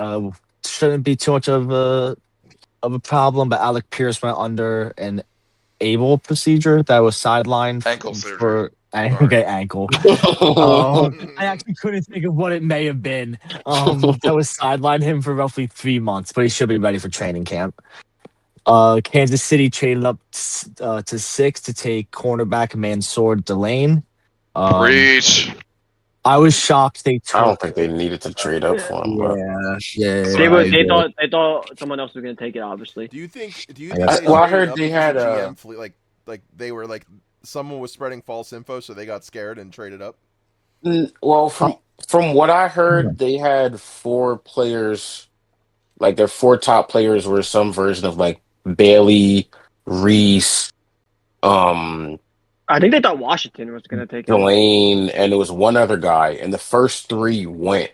shouldn't be too much of a problem, but Alec Pierce went under an ABLE procedure that was sidelined Ankle surgery. for Sorry. okay, ankle. I actually couldn't think of what it may have been. That was sidelined him for roughly 3 months, but he should be ready for training camp. Kansas City traded up to 6 to take cornerback Mansour Delane. Preach. I was shocked they I don't took. think they needed to trade up for him, bro. Yeah. They I were. They agree. thought someone else was gonna take it. Obviously, Do you think I guess they so. I traded heard up they because had the GM like they were like someone was spreading false info, so they got scared and traded up? Well, from what I heard, they had 4 players. Like their 4 top players were some version of like Bailey, Reese, um, I think they thought Washington was gonna take him. Delane, and there was one other guy, and the first 3 went.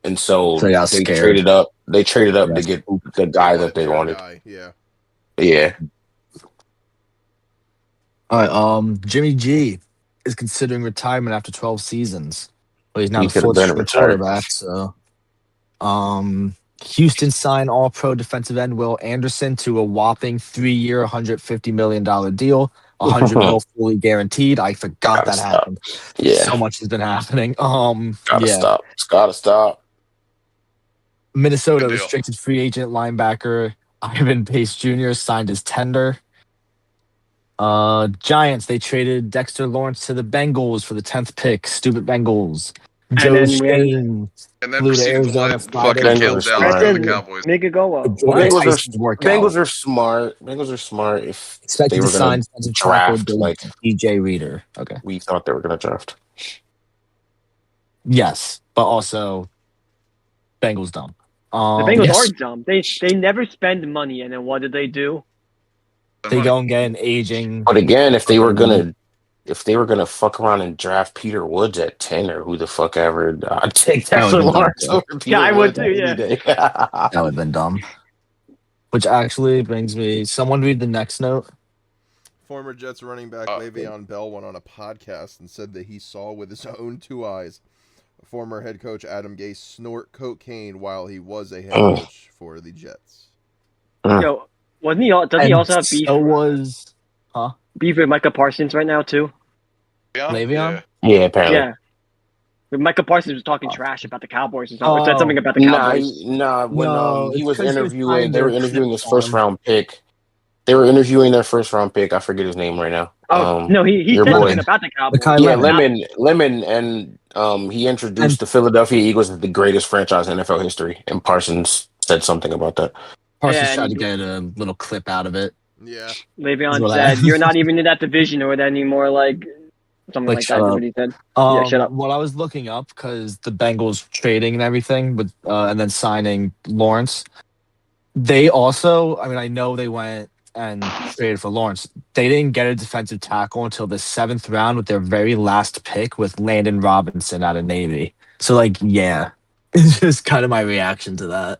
And so So I got they scared. traded up. They traded up to Yes. get the guy that they their wanted. guy, yeah. Yeah. All right. Jimmy G is considering retirement after 12 seasons, but he's now He the could have fourth been string retired. quarterback. So, Houston signed All-Pro defensive end Will Anderson to a whopping 3-year, $150 million deal. 100 mil fully guaranteed. I forgot Gotta that stop. happened. Yeah. So much has been happening. Gotta Yeah. stop. It's gotta stop. Minnesota Good deal. restricted free agent linebacker Ivan Pace Jr. signed his tender. Giants, they traded Dexter Lawrence to the Bengals for the 10th pick. Stupid Bengals. Joe then we had- Shane And then flew to proceeded to Arizona let Friday. fucking Bengals Caleb are Dallas smart. go to the Cowboys. Make it go up. Jordan Bengals Tyson's are workout. Bengals are smart. Bengals are smart. If Expected they to were sign gonna defensive tackle draft like DJ Reader. Okay. we thought they were gonna draft. Yes, but also Bengals dumb. The Bengals yes, are dumb. They never spend money, and then what did they do? they go and get an aging. But again, if they were gonna fuck around and draft Peter Woods at 10 or who the fuck ever, I'd take That Dexter would've been dumb, Lawrence too. over Peter Yeah, I would Woods too, any yeah. day. That would have been dumb. Which actually brings me. Someone read the next note. Former Jets running back Le'Veon Bell went on a podcast and said that he saw with his own 2 eyes former head coach Adam Gase snort cocaine while he was a head coach for the Jets. Yo, wasn't he? Doesn't he And also have beef? So was Beef with Micah Parsons right now too. Le'Veon? Yeah, apparently. Yeah. But Micah Parsons was talking trash about the Cowboys or something. Or said something about the Nah, Cowboys. when No, he it's was 'cause he was interviewing, trying they to were interviewing his flip first farm. round pick. They were interviewing their first round pick. I forget his name right now. Oh no, he your said boy. something about the Cowboys. Mekhi Yeah, Lemon. Lemon, and he introduced the Philadelphia Eagles as the greatest franchise in NFL history, and Parsons said something about that. Parsons Yeah, tried to get a little clip out of it. Yeah. Le'Veon said, "You're not even in that division or anymore." Like something like that. shut Is up. what he said. Yeah, shut up. What I was looking up, because the Bengals trading and everything with and then signing Lawrence, they also, I mean, I know they went and traded for Lawrence. They didn't get a defensive tackle until the 7th round with their very last pick with Landon Robinson out of Navy. So like, yeah, it's just kind of my reaction to that.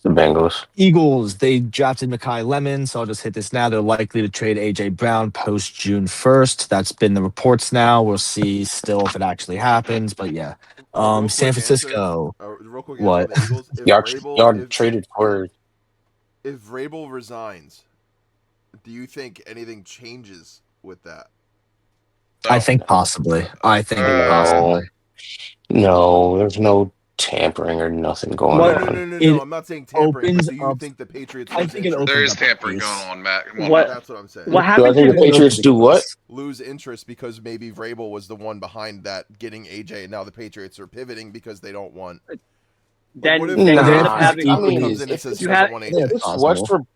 The Bengals. Eagles, they drafted Mekhi Lemon, so I'll just hit this now. They're likely to trade A.J. Brown post June 1st. That's been the reports now. We'll see still if it actually happens, but yeah. San Francisco. Real quick What? answer on the Eagles. Y'all traded for... If Vrabel resigns, do you think anything changes with that? I think possibly. No, there's no tampering or nothing going on. No. I'm not saying tampering. But opens do you up- think the Patriots I lose think it interest? There is opens up tampering the going case. on, Matt. Come on, What? Matt. That's what I'm saying. What Do I happened think the to Patriots do what? Lose interest because maybe Vrabel was the one behind that getting AJ, and now the Patriots are pivoting because they don't want. Then what if you Nah, end up having I mean, comes in and says he you doesn't have- want Yeah, AJ? it's possible.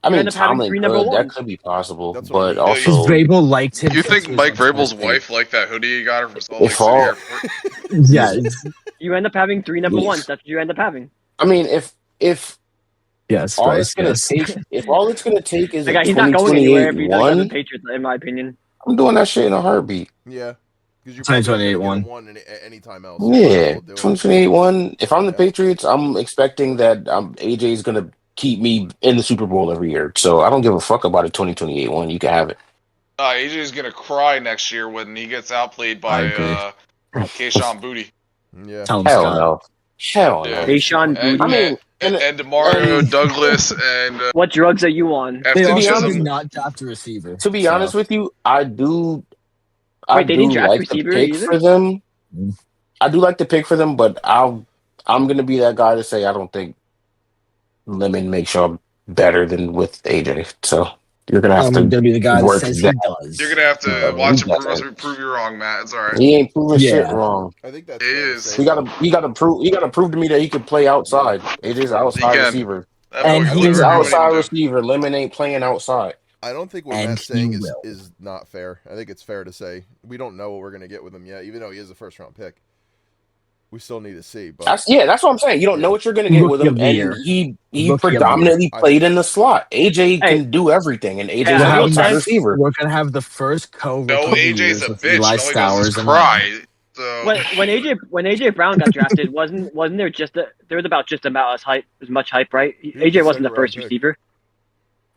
I You mean, end up having Tomlin 3 number could. That ones. could be possible, That's what I but mean. Because also, Vrabel liked him. You since think he was Mike on the Vrabel's first team. wife liked that hoodie you got her from Salt Lake If City all- Airport? Yes. You end up having 3 number Yes. ones. That's what you end up having. I mean, if Yes. all Bryce, it's gonna yes. take, if all it's gonna take is Like, a he's not going anywhere if he does that with 2028 Patriots, in my opinion. I'm doing that shit in a heartbeat. Yeah. Because you're probably not going to 2028 get a one. one anytime else. So you might as Yeah, well do it. 2028 one. If I'm the Yeah. Patriots, I'm expecting that AJ is gonna keep me in the Super Bowl every year. So I don't give a fuck about a 2028 one. You can have it. AJ's gonna cry next year when he gets outplayed I by agree. Kayshon Booty. Yeah. Tell him, Hell Scott. no. Hell Yeah. no. Kayshon And, Boutte. I mean, and Demario Douglas and What drugs are you on? They Afton also did Chisholm. not draft a receiver. to be so. honest with you, I do Wait, they didn't draft like the receiver pick either? for them. Mm. I do like the pick for them, but I'm gonna be that guy to say I don't think Lemon makes y'all better than with AJ. So you're gonna have I'm to gonna be the guy that work says that. he does. You're gonna have to He watch him doesn't. prove you wrong, Matt. It's all right. He ain't proving shit Yeah. wrong. I think that's It fair to is. say. He gotta prove to me that he can play outside. Yeah, that's AJ's fair to outside He can. receiver. That And boy he can He's do will. whatever you want outside him to do. receiver. Lemon ain't playing outside. I don't think what And Matt's he saying will. is not fair. I think it's fair to say we don't know what we're going to get with him yet, even though he is a first round pick. We still need to see. But That's what I'm saying. You don't know what you're gonna get with Rookie him, of the and year. he Rookie of the year. predominantly I played think in the slot. AJ Hey. can do everything, and AJ's Yeah, We're an having outside the, receiver. we're gonna have the first co-rookie No, of the AJ's years a with bitch. Eli And all he does is Stowers and cry. So When AJ Brown got drafted, wasn't there there was about just about as much hype, right? was AJ the wasn't the second-round first pick. receiver.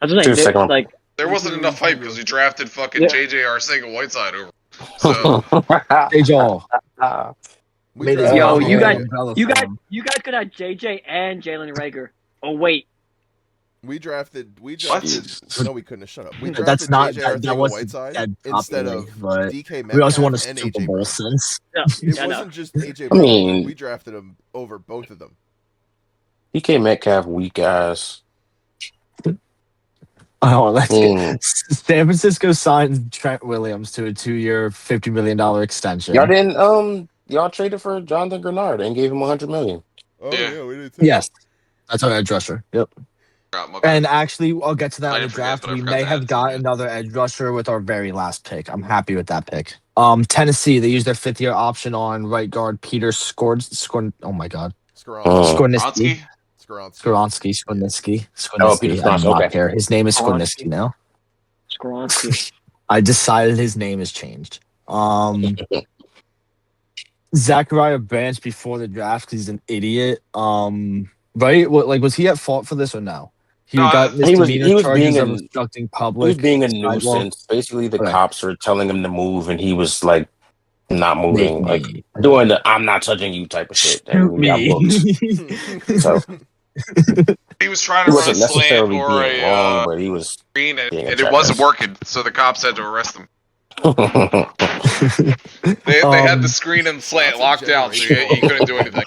That's what To I'm the saying. second Like, there He wasn't was enough hype because he drafted fucking Yeah. JJ Arcega Whiteside over. So Hey Joel. We Made his drafted Yo, mouth you a guys- little umbrella you for guys, him. you guys could have JJ and Jalen Rager. Oh wait, We drafted. Jesus. No, we couldn't have shut up. We That's drafted not JJ that Arcega wasn't Whiteside dead instead popular, of but DK we also won a Metcalf and Super AJ Bowl Brown. since. yeah, It yeah, wasn't just AJ I Brown. mean- we drafted him over both of them. DK Metcalf, weak ass. Oh, let's get Mm. San Francisco signed Trent Williams to a 2-year, $50 million extension. Y'all didn't y'all traded for Jonathan Grenard and gave him $100 million. Oh Yeah. we did too. Yes, that's our edge rusher. Yep. okay. And actually, I'll get to that I in the didn't forget, draft. but I We forgot may to add have it to got it. another edge rusher with our very last pick. I'm happy with that pick. Tennessee, they used their 5th-year option on right guard Peter oh my God. Skornitsky. Skoronsky. Oh, Peter I do Skoronski, not okay. care. His name is Skoronski. Skorniski now. Skoronski. I decided his name has changed. Zachariah Branch before the draft because he's an idiot. Right? Was he at fault for this or no? He No, got he was misdemeanor charges being of a obstructing he public. was being a sidewalk. nuisance. Basically, the Okay. cops were telling him to move, and he was like not moving, Make like me. doing the "I'm not touching you" type of shit, Shoot and he got me. booked. So he was trying he to run a wasn't slant necessarily or being a wrong, but he was screen, and being a it wasn't jackass. working. So the cops had to arrest him. They had the screen and slant Scott's a locked down, so he couldn't do anything.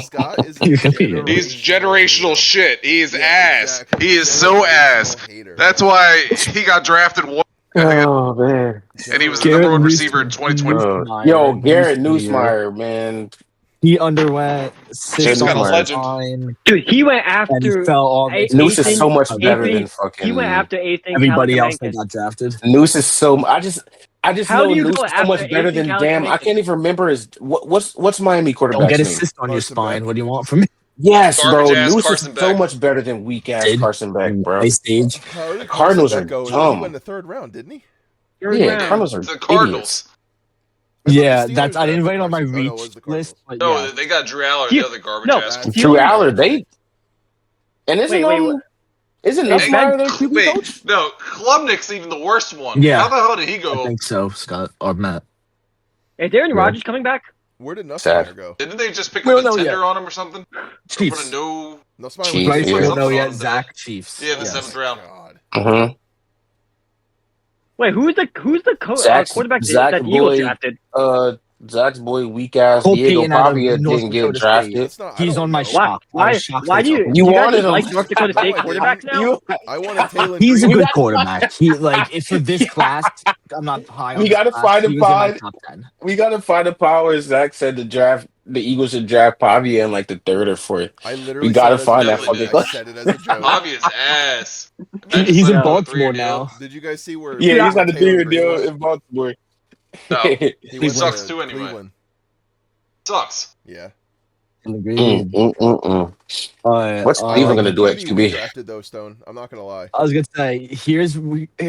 Scott is a You can be it. He's generational hater. shit. He is Yeah, ass. exactly. He is so ass. Hater. That's why he got drafted one, Oh man! and he was the Garrett number one Newsom- receiver in 2020. Yo, Garrett Newsmeyer. Newsmeyer, man. He underwent cyst He's on got a his legend. spine Dude, he went and he after fell all A- Noose is Ethan- so much better Ethan- than fucking. he went after Ethan everybody else that Kalakamankas. got drafted. Noose is so. I just How know do you Noose go is so much after better Ethan than damn. I Kalakamankas? can't even remember his what's Miami Don't quarterback's get a name. cyst on your Carson spine. Beck. What do you want from me? Yes, bro. Garbage-ass Noose Carson is so Beck. much better than weak ass Did. Carson Beck, bro. Ice stage. How did Cardinals Carson Beck are go? dumb. He went in the 3rd round, didn't he? Third Yeah, round. Cardinals are The idiots. Cardinals. I thought Yeah, the that's Steelers I didn't drafted write it on my Carson. Oh, no, it reach was the list, Cardinals. but No, yeah. they got Drew Aller, He- the other garbage no, ass. he- Drew Aller, they and isn't Wait, isn't Hey, Nussmeier their QB Wait, coach? no, Klubnik's even the worst one. Yeah. How the hell did he I go? think so, Scott or Matt. Is Aaron Yeah. Rodgers coming back? Where did Sad. Nussmeier go? Didn't they just pick We a don't know contender yet. on him or something? Chiefs. For no. Nussmeier Chiefs, was Bryce, yeah. we don't know Something yet. on Zach, Chiefs. Yeah, the Yes. 7th round. God. Mm-hmm. Wait, who's the quarterback Zach that the Eagles Boyd. drafted? Zach's boy, weak ass Cole Diego Payton out of Pavia North didn't get Dakota drafted. State. That's not. I He's don't on my know. shock. I Why? was shocked Why they do you? took him. You do you guys wanted just him. like North Dakota No, State I quarterbacks now? You I wanted Taylor. He's a Green. good quarterback. He if for this class, I'm not high on We this gotta class. find He a was in my pod. top 10. We gotta find a power. Zach said the Eagles should draft Pavia in like the 3rd or 4th. I literally We gotta said it as a find that joke. fucking I class. said it as a joke. Obvious ass. He's in Yeah. Baltimore now. Did you guys see where? Yeah, he's where got a Taylor bigger Green deal went? in Baltimore. No. He He went sucks to too anyway. Cleveland. Sucks. Yeah. Agreed. But, What's I Cleveland like gonna the do at QB we QB? drafted though, Stone. I'm not gonna lie. I was gonna say,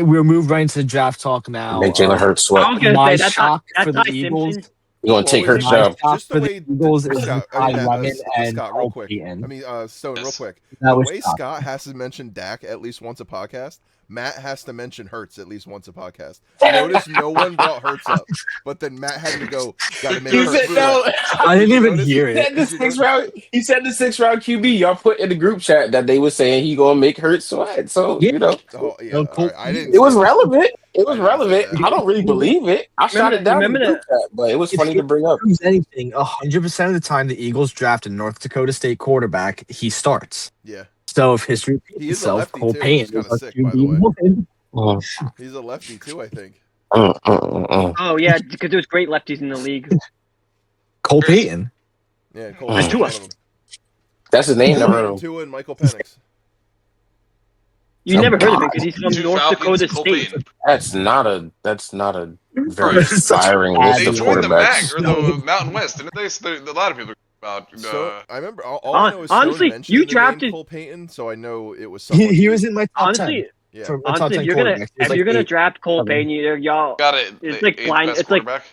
we'll move right into draft talk now. Make Jalen Hurts sweat. I was gonna My say that's shock that's for the Ty Eagles. Simpson. You gonna Well, take was Hurts it My down? shock just the for the way Eagles is Scott? I Ty mean, Lemon and Scott, real Paul quick. Payton. I mean, Stone, real Yes. quick. That The was way shocking. Scott has to mention Dak at least once a podcast, Matt has to mention Hurts at least once a podcast. Notice no one brought Hurts up, but then Matt had to go. Got to make He Hurts said sweat. no. I didn't Did you even notice? hear He it. said the Did you sixth notice? round. He said the 6th round QB. Y'all put in the group chat that they were saying he gonna make Hurts sweat. So Yeah. you know, Oh yeah, No, all Cole right. I didn't it say was that. relevant. It was I didn't say relevant. that. I don't really believe it. I shot it down in the Remember group chat, but it was If funny he to bring up. proves anything, 100% of the time the Eagles draft a North Dakota State quarterback, he starts. Yeah, So if history repeats he is a itself, lefty Cole too, which is Payton kind is of our sick, by the QB way. one. He's a lefty too, I think. Oh yeah, because there's great lefties in the league. Cole There is. Payton. Yeah, Cole And Payton's Tua. one of them. That's his name. Cole Never heard Payton, of him. Tua, and Michael Penix. You Oh, never heard of him God. because he's from Two North Falcons, Dakota Cole State. Payton. That's not a very Right. Such a inspiring bad list They of joined the quarterbacks. MAC or the Mountain West, didn't they? So a lot of people about. So I remember all I know is Stone Honestly, mentioned you the name drafted. Cole Payton, so I know it was someone. He was in my top 10. Honestly, Yeah, For my top 10 if you're gonna quarterbacks. He was like 8, draft Cole 7. Payton, y'all got it. It's The like eighth blind. best It's like quarterback.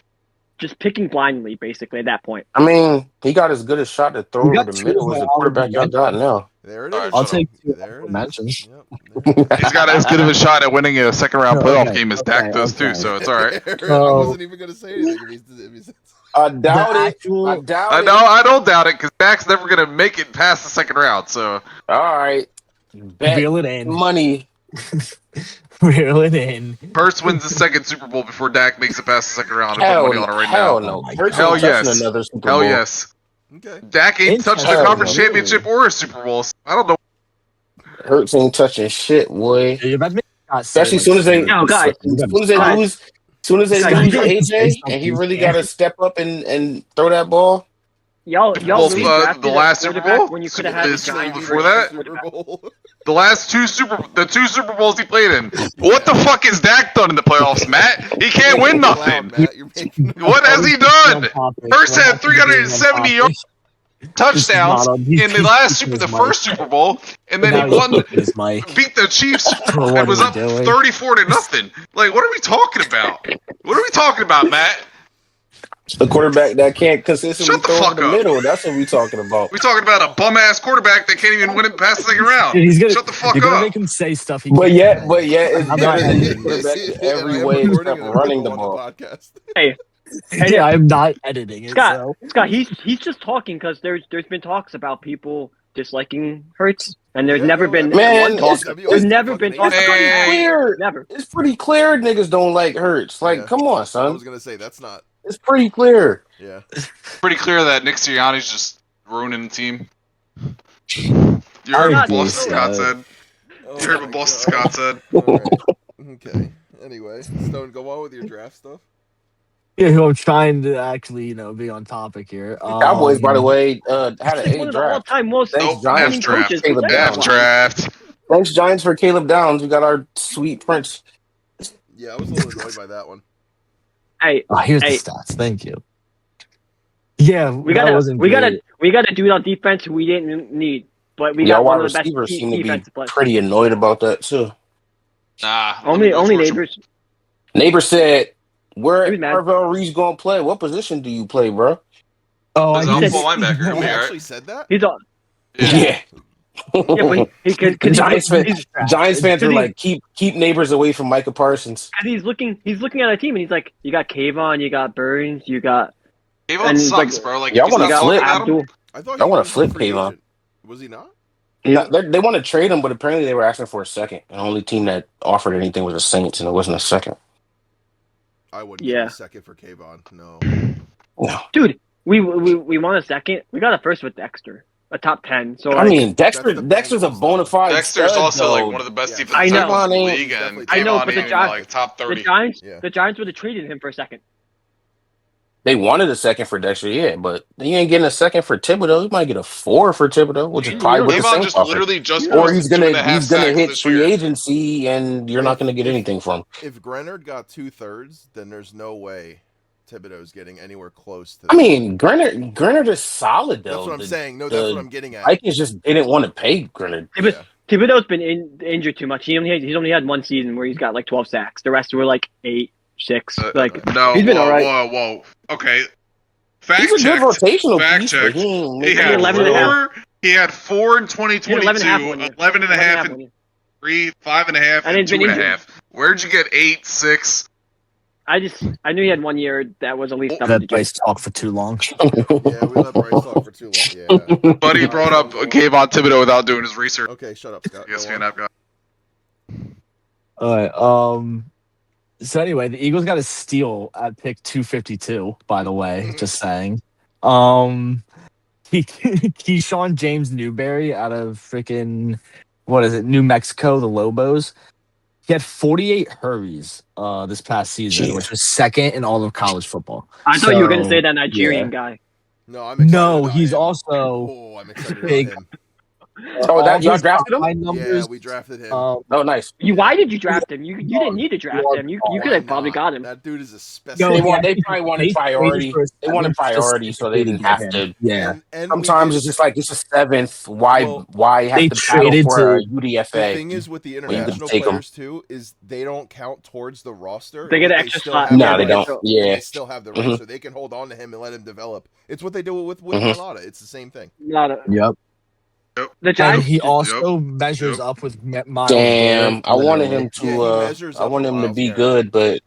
just picking blindly, basically at that point. I mean, he got as good a shot to throw We over got the 2 middle as the quarterback y'all got now. there it All right, is. I'll shut up. take 2 There it mentions. is. Yep. He's got as good of a shot at winning a second round playoff Okay, game as okay, Dak does too, okay. so it's all right. I wasn't even gonna say anything if he said. I doubt The it. actual- I doubt I it. know I don't doubt it because Dak's never gonna make it past the second round. So All right. Bet Reel it in. money. Reel it in. Hurts wins the second Super Bowl before Dak makes it past the second round. I put Hell, money on it right hell now. no. Oh my Hurts Hell ain't touching yes. another Super Hell Bowl. yes. Okay. Dak ain't touched a Interesting. conference Really? championship or a Super Bowl. So I don't know. Hurts ain't touching shit, boy. You're about to make Scott Especially say, soon as they, No, guys. soon as they Guys. lose, soon as they Guys, lose you don't- AJ, and he really got to step up and throw that ball. Y'all Both really the drafted a last Super quarterback Bowl, when you could have had the the Giants before first that, Super Bowl. the last two Super Bowls he played in. What the fuck has Dak done in the playoffs, Matt? He can't win nothing. Matt, you're making What has he done? Hurts had 370 yards. Touchdowns in the first Super Bowl, and then he won, his mic. beat the Chiefs, What and was are we up doing? 34-0. Like, what are we talking about? What are we talking about, Matt? A quarterback that can't consistently Shut the throw over fuck the up. middle. That's what we talking about. We talking about a bum ass quarterback that can't even win it past the second round. Dude, he's gonna, Shut the fuck you're gonna up. make him say stuff he But can't yet, say. it's I'm better not than editing the it. quarterback in And I every am way recording except it running the on ball. podcast. Hey, Yeah, I'm not editing it. Scott, So. Scott, he's just talking because there's been talks about people disliking Hurts, and there's Yeah, never no, been Man, one talk. I mean, There's I never fucking been hate talk It's it. about pretty that. clear. Never. It's pretty clear niggas don't like Hurts. Like, Yeah. come on, I son. was gonna say that's not. It's pretty clear. Yeah. Pretty clear that Nick Sirianni's just ruining the team. You I heard what agree, Boston Scott so- said. Oh You heard my what Boston God. Scott said. All right. Okay. Anyway, Stone, go on with your draft stuff. Yeah, who I'm trying to actually, be on topic here. Cowboys, by the way, had It's an like A one of the draft. all-time most Thanks, Nope, Giants. F winning draft. coaches. Caleb F Downs. draft. Thanks, Giants, for Caleb Downs. We got our sweet prince. Yeah, I was a little annoyed by that one. Hey, Oh, here's Hey. the stats. Thank you. Yeah, we that got wasn't we got great. a dude on defense who we didn't need, but we Y'all got wide one of the best receivers seem to be defensive players. pretty annoyed about that, too. Nah. Only Georgia. neighbors. Neighbor said, where He was mad. Marvell Reed's going to play? What position do you play, bro? Oh, He's I an did full see linebacker. that. He'll He be all actually right. said that. He's on. Yeah. Yeah, but Giants fans are he- like, keep Neighbors away from Micah Parsons. he's looking at a team and he's like, you got Kayvon, you got Burns, you got Kayvon And he's sucks, like- bro. Like, Y'all you can wanna stop flip? talking about him. Abdul. I thought I he wanna was a flip free Kayvon. agent. Was he not? No, they want to trade him, but apparently they were asking for a second. The only team that offered anything was the Saints, and it wasn't a second. I wouldn't Yeah. give a second for Kayvon. No. No. Dude, we won a second. We got a first with Dexter, a top 10. So I like, mean, Dexter's the a Bengals, bona fide Dexter's stud, also though. like one of the best Yeah. defensive I know. tackles in the Kayvon league, ain't- and I know, Kayvon but the ain't Giants- like top the 30. Giants Yeah. would have traded him for a second. They wanted a second for Dexter, yeah, but you ain't getting a second for Thibodeau. You might get a 4 for Thibodeau, which is You probably know, what the Kayvon Saints just offered. literally just Or posted he's 2.5 gonna sacks hit this free year. agency, and you're not gonna get If- anything from him. If Grenard got 2/3, then there's no way Thibodeau's getting anywhere close to. I mean, Grenard is solid though. That's what I'm saying. No, that's what I'm getting at. Vikings just didn't want to pay Grenard. Yeah. Thibodeau's been injured too much. He's only had one season where he's got like 12 sacks. The rest were like 8, 6. Like No, he's been whoa, all right. whoa. Okay. Fact He's a checked. good rotational Fact piece, checked. but He had 11 and a half. He had 4 in He 2022, had 11 and a half one year. 11 and a half in one year. 3, 5.5, And and he's been 2.5. Where'd you get 8, 6? I knew he had 1 year that was at least double Let digits. Bryce talk for too long. Yeah, we let Bryce talk for too long. Yeah. Buddy brought up Kayvon Thibodeau without doing his research. Okay, shut up, Scott. ESPN app guy. All right. So anyway, the Eagles got a steal at pick 252. By the way, just saying. Keyshawn James Newberry out of freaking New Mexico, the Lobos. He had 48 hurries this past season, which was second in all of college football. I thought you were going to say that Nigerian guy. No, I'm excited. No, about he's him. also Oh, I'm excited big. about him. Oh, that y'all drafted him? Numbers, Yeah, we drafted him. Oh, nice. Why did you draft him? You didn't need to draft him. You could have probably got him. That dude is a special. They probably wanted priority. They wanted priority, so they didn't have to. Yeah. And Sometimes it's just like it's a 7th. Why have they to battle traded for a to- UDFA? The thing is with the international take 'em. players too is they don't count towards the roster. They get an but extra still slot. have No, the they rights. don't. And Yeah. they still have the rights, so they can hold on to him and let him develop. It's what they do with Milata. It's the same thing. Yep. The And Giants. he also measures up with Miles Damn, Garrett, I wanted literally. him to. Yeah, he measures I up wanted to him to Myles be Garrett. good, but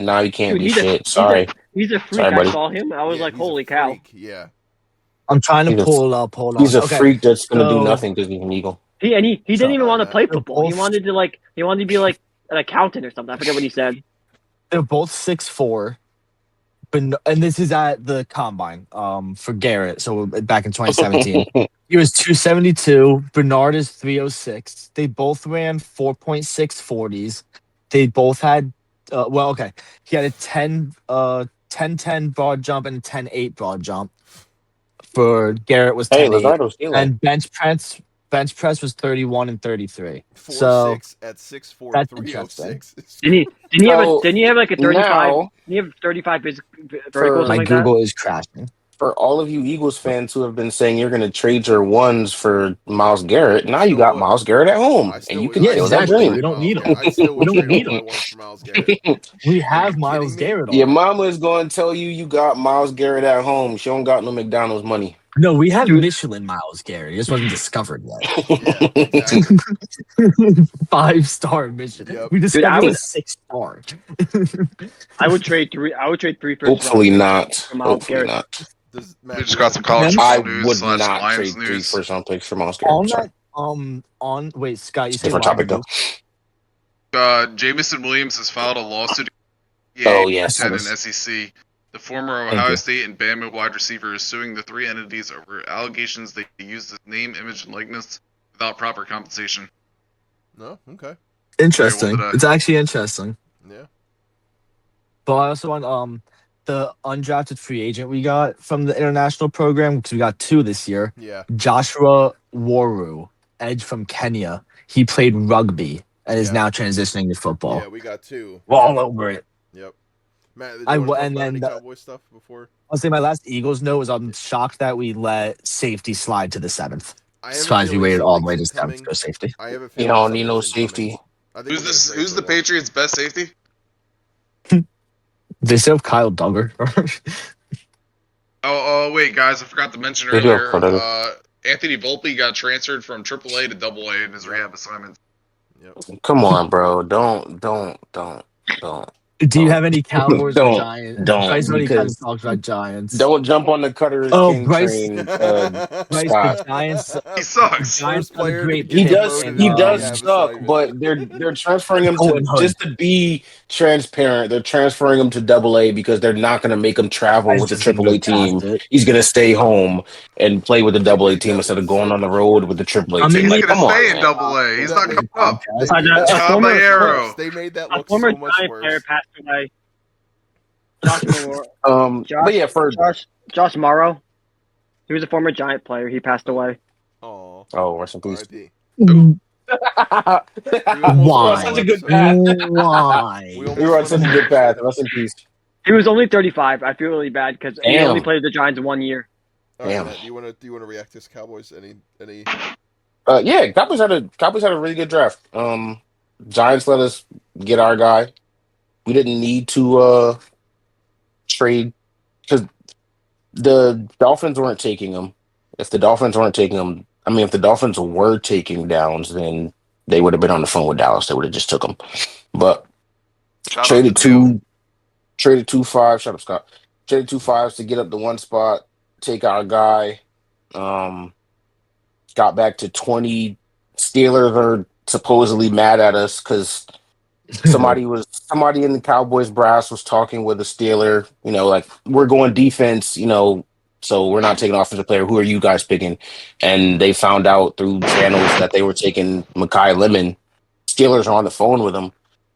now he can't Dude, be shit. Sorry. He's a freak. Sorry, buddy. I saw him. I was Yeah, like, he's a holy cow. freak. Yeah. I'm trying to He's a- pull it up. Hold on. He's a Okay. freak that's gonna do So- nothing because he's an Eagle. He didn't even want to play They're football. He both- wanted to be like an accountant or something. I forget what he said. They're both 6'4", and this is at the combine for Garrett. So back in 2017, he was 272. Bernard is 306. They both ran 4.6 40s. They both had he had a 10 broad jump and a 10-8 broad jump. For Garrett was 10-8. Lazardo's stealing. And bench press was 31 and 33. 4'6" at 6'4", that's 306. Didn't he have like a 35? Now, Didn't he have 35 vertical For- or My something like Google is crashing. for all of you Eagles fans who have been saying you're going to trade your ones for Miles Garrett, now you Still got would. Miles Garrett at home, I still and you would- can Yeah, kill that exactly. dream. We don't need him. I still would We don't trade need all him. I want for Myles Garrett. We Are have you Miles kidding me? Garrett. Your already. mama is going to tell you got Miles Garrett at home. She don't got no McDonald's money. No, we have Dude. Michelin Miles Garrett. He just wasn't discovered yet. Yeah, exactly. 5-star Michelin. Yep. We discovered I a would- 6-star. I would trade 3 first Hopefully round not. for Miles Hopefully Garrett. not. Matt, We just got some college I football news would slash not Lions trade 3 news. first round picks for Miles On Garrett. Sorry. that, wait, Scott, you said Different why topic did though. Jamison Williams has filed a lawsuit. Oh, yes. And an SEC. The former Thank Ohio you. State and Bama wide receiver is suing the 3 entities over allegations they used his name, image, and likeness without proper compensation. No, okay, Interesting. Very well It's actually interesting. yeah. But I also want the undrafted free agent we got from the international program, because we got 2 this year. Yeah. Joshua Waru, edge from Kenya. He played rugby and is Yeah. now transitioning to football. Yeah, we got 2. We're all over it. Yep. Matt, did I you w- want to talk and about then any the- Cowboy stuff before? I'll say my last Eagles note is I'm shocked that we let safety slide to the 7th. I Surprised we waited all the way to 7th to go safety. I have a You feeling don't need no something's incoming. safety. I think Who's we're this? gonna trade Who's the for one. Patriots' best safety? They still have Kyle Duggar. Oh, wait, guys, I forgot to mention They do have earlier. Cordova. Anthony Volpe got transferred from AAA to AA in his rehab assignment. Yep. Come on, bro. Don't. Do you have any Cowboys or Don't- Giants? don't, Bryce already kind of because- talked about Giants. Don't jump on the Cutter is Oh, King Bryce- train. Bryce, Scott. the Giants. He sucks. Giants First have a player great to He get pick does. promoted He in does rehab suck, assignment. but they're transferring him Colton to Hood. just to be transparent. They're transferring him to AA because they're not going to make him travel with the AAA team. He's going to stay home and play with the AA team instead of going on the road with the AAA I mean, team. He's Like, gonna come on, stay in man. AA. He's not coming up. They I made know. that A look former- worse. They made that A look former so much Giant player worse. passed away. Josh Morrow. But yeah, for Josh Morrow. He was a former Giant player. He passed away. Aw. rest in peace. R.I.P. Why? Such a good path. Why? We We were on such a good path. Rest in peace. He was only 35. I feel really bad because he only Damn. played the Giants 1 year. All right, Damn. Matt. Do you want to react to this Cowboys? Any? Yeah, Cowboys had a really good draft. Giants let us get our guy. We didn't need to trade because the Dolphins weren't taking him. If the Dolphins weren't taking him, I mean, if the Dolphins were taking Downs, then they would have been on the phone with Dallas. They would have just took him. But Shout out to traded Dale. two, traded 2 5. Shut up, Scott. Traded 2 5s to get up the one spot, take our guy. Um, got back to 20. Steelers are supposedly mad at us because somebody in the Cowboys brass was talking with the Steeler, like we're going defense, so we're not taking offensive player. Who are you guys picking? And they found out through channels that they were taking Mekhi Lemon. Steelers are on the phone with him.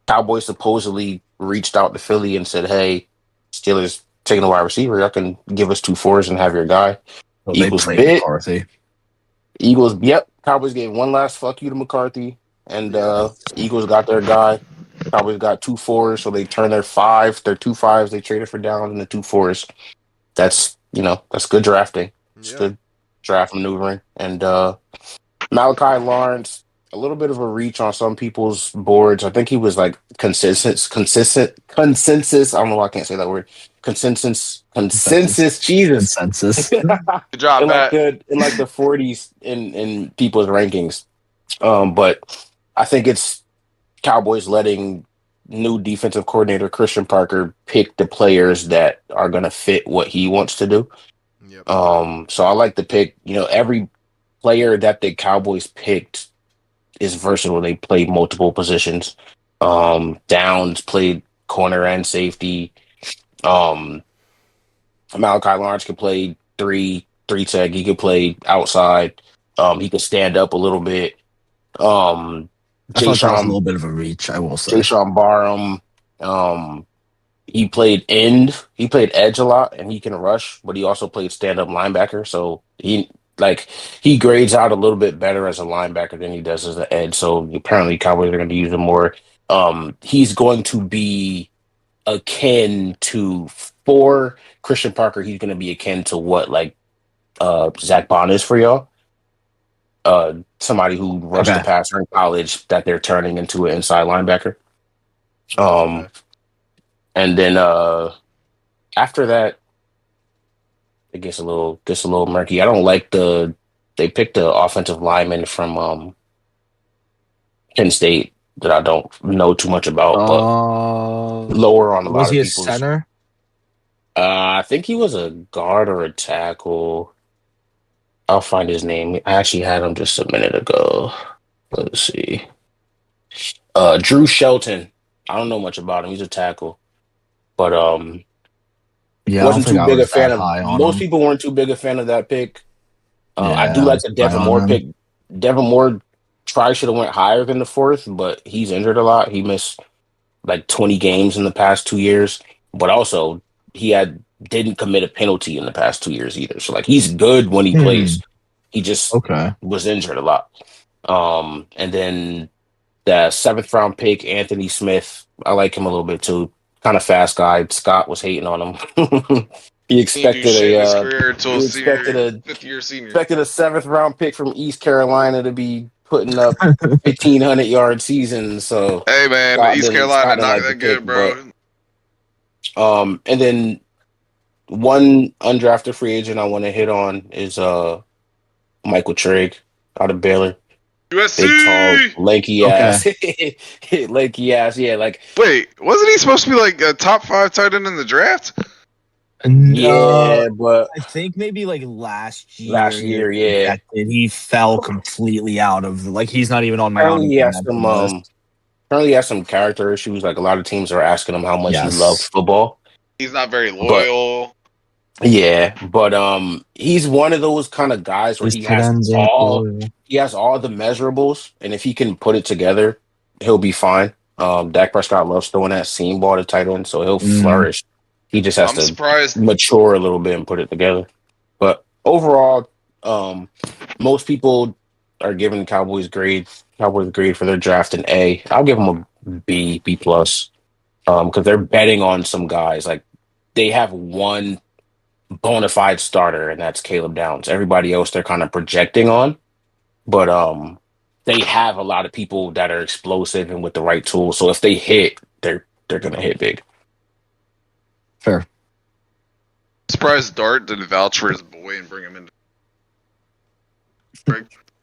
Cowboys supposedly reached out to Philly and said, "Hey, Steelers taking a wide receiver. Y'all can give us 2 4s and have your guy." Well, they Eagles played bit. McCarthy. Eagles, yep. Cowboys gave one last fuck you to McCarthy, and Yeah. Eagles got their guy. Cowboys got 2 4s, so they turned their 2 5s. They traded for down and the 2 4s. That's good drafting. It's Yeah. good draft maneuvering. And Malachi Lawrence, a little bit of a reach on some people's boards. I think he was like consensus. I don't know why I can't say that word. Consensus. Jesus. Consensus. Good job, Matt. In like the 40s in people's rankings. But I think it's Cowboys letting new defensive coordinator Christian Parker pick the players that are going to fit what he wants to do. Yep. So I like the pick. Every player that the Cowboys picked is versatile. They play multiple positions. Downs played corner and safety. Malachi Lawrence could play three tech. He could play outside. He could stand up a little bit. I thought that was a Jayshon little bit of a reach, I will say. Jayshon Barham. He played end. He played edge a lot, and he can rush, but he also played stand up linebacker. So he grades out a little bit better as a linebacker than he does as an edge. So apparently, Cowboys are going to use him more. He's going to be akin to for Christian Parker. He's going to be akin to what Zach Bond is for y'all. Somebody who rushed the Okay. passer in college that they're turning into an inside linebacker. Okay. And then after that, it gets a little murky. I don't like they picked the offensive lineman from Penn State that I don't know too much about, but lower on a Was lot of he a people's. center? I think he was a guard or a tackle. I'll find his name. I actually had him just a minute ago. Let's see. Drew Shelton. I don't know much about him. He's a tackle, but Yeah, I don't wasn't think too I big a was fan that of. high on Most him. people weren't too big a fan of that pick. I do Yeah, I like was the high Devin on Moore him. pick. Devin Moore probably should have went higher than the fourth, but he's injured a lot. He missed like 20 games in the past 2 years, but also didn't commit a penalty in the past 2 years either. So like he's good when he plays. He just Okay. was injured a lot. And then the seventh round pick, Anthony Smith. I like him a little bit too. Kind of fast guy. Scott was hating on him. he He didn't do expected shit in his a career until he senior, expected a fifth year senior. expected a seventh round pick from East Carolina to be putting up 1,500-yard seasons. So Hey man, East Scott Carolina didn't not like the that pick, good, but bro. and then one undrafted free agent I want to hit on is Michael Trigg out of Baylor. Big, tall, USC. lanky Okay. ass, lanky ass. Yeah, like Wait, wasn't he supposed to be like a top 5 tight end in the draft? yeah, but I think maybe like last last year he was year, yeah. projected. He fell completely out of he's not even on my Apparently, he honorable has mention list. some character issues. Like a lot of teams are asking him how much he loved Yes. football, He's not very but loyal. yeah, but he's one of those kind of guys where His tight ends aren't loyal. he has all the measurables, and if he can put it together, he'll be fine. Dak Prescott loves throwing that seam ball to tight end, so he'll flourish. He just has I'm to surprised. mature a little bit and put it together. But overall, most people are giving Cowboys grade for their draft an A. I'll give them a B plus. Because they're betting on some guys. Like they have one bona fide starter, and that's Caleb Downs. Everybody else they're kind of projecting on, but they have a lot of people that are explosive and with the right tools. So if they hit, they're gonna hit big. Fair. Surprised Dart didn't vouch for his boy and bring him into.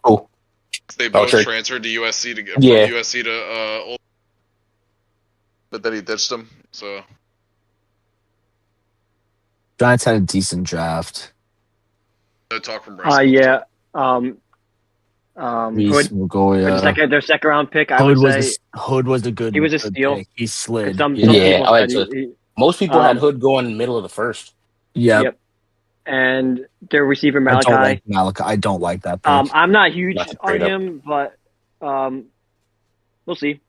Oh, They both sure. transferred to USC to get Yeah. from USC to but then he ditched him. So Giants had a decent draft. no talk from Bryce. Yeah. Reese, Hood, Magoya. their second round pick. I would say Hood was a good. he was a good steal. pick. He slid. Some Yeah, people I like said Hood. Most people had Hood going in the middle of the first. Yep. And their receiver Malachi. I don't like that pick. I'm not huge That's on straight up. him, but we'll see.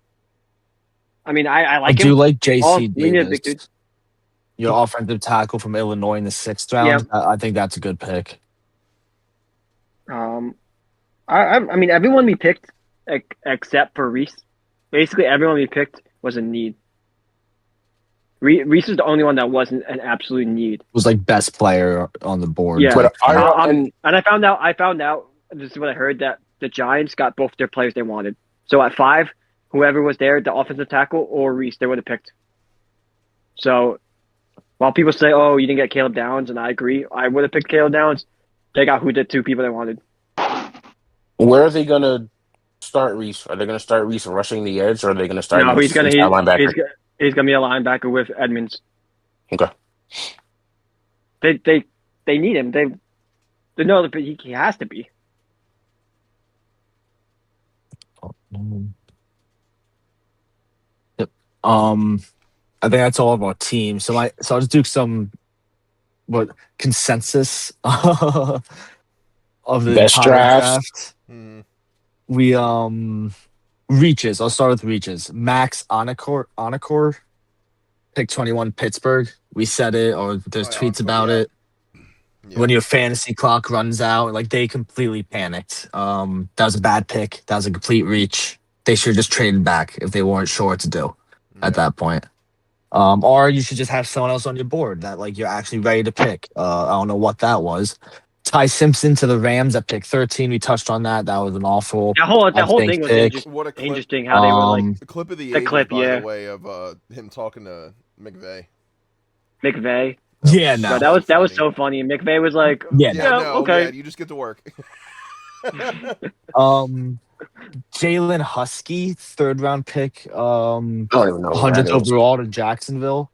I mean, I like I him. do like J.C. Big Davis, dude. your offensive tackle from Illinois in the 6th round. Yep. I think that's a good pick. I mean, everyone we picked except for Reese. Basically, everyone we picked was a need. Reese is the only one that wasn't an absolute need. It was like best player on the board. Yeah, But and I found out. This is what I heard, that the Giants got both their players they wanted. So at 5, whoever was there, the offensive tackle or Reese, they would have picked. So while people say, "Oh, you didn't get Caleb Downs," and I agree, I would have picked Caleb Downs. They got who the 2 people they wanted. Where are they gonna start Reese? Are they gonna start Reese rushing the edge, or are they gonna start? No, he's gonna linebacker. He's gonna be a linebacker with Edmonds. Okay. They need him. They know that he has to be. Yep. I think that's all of our team. So I'll just do some consensus of the Best entire drafts. draft. We reaches. I'll start with reaches. Max Onakor, pick 21 Pittsburgh. We said it, or there's tweets about it. Yeah. When your fantasy clock runs out, like they completely panicked. That was a bad pick. That was a complete reach. They should have just traded back if they weren't sure what to do at that point. Or you should just have someone else on your board that like you're actually ready to pick. I don't know what that was. Ty Simpson to the Rams at pick 13. We touched on that. That was an awful. That whole thing was interesting. How they were like the clip of the clip, by the way, of him talking to McVay. Yeah, no, that was so funny. McVay was like, okay, you just get to work. Jalen Husky, 3rd round pick. I don't even know 100th overall to Jacksonville.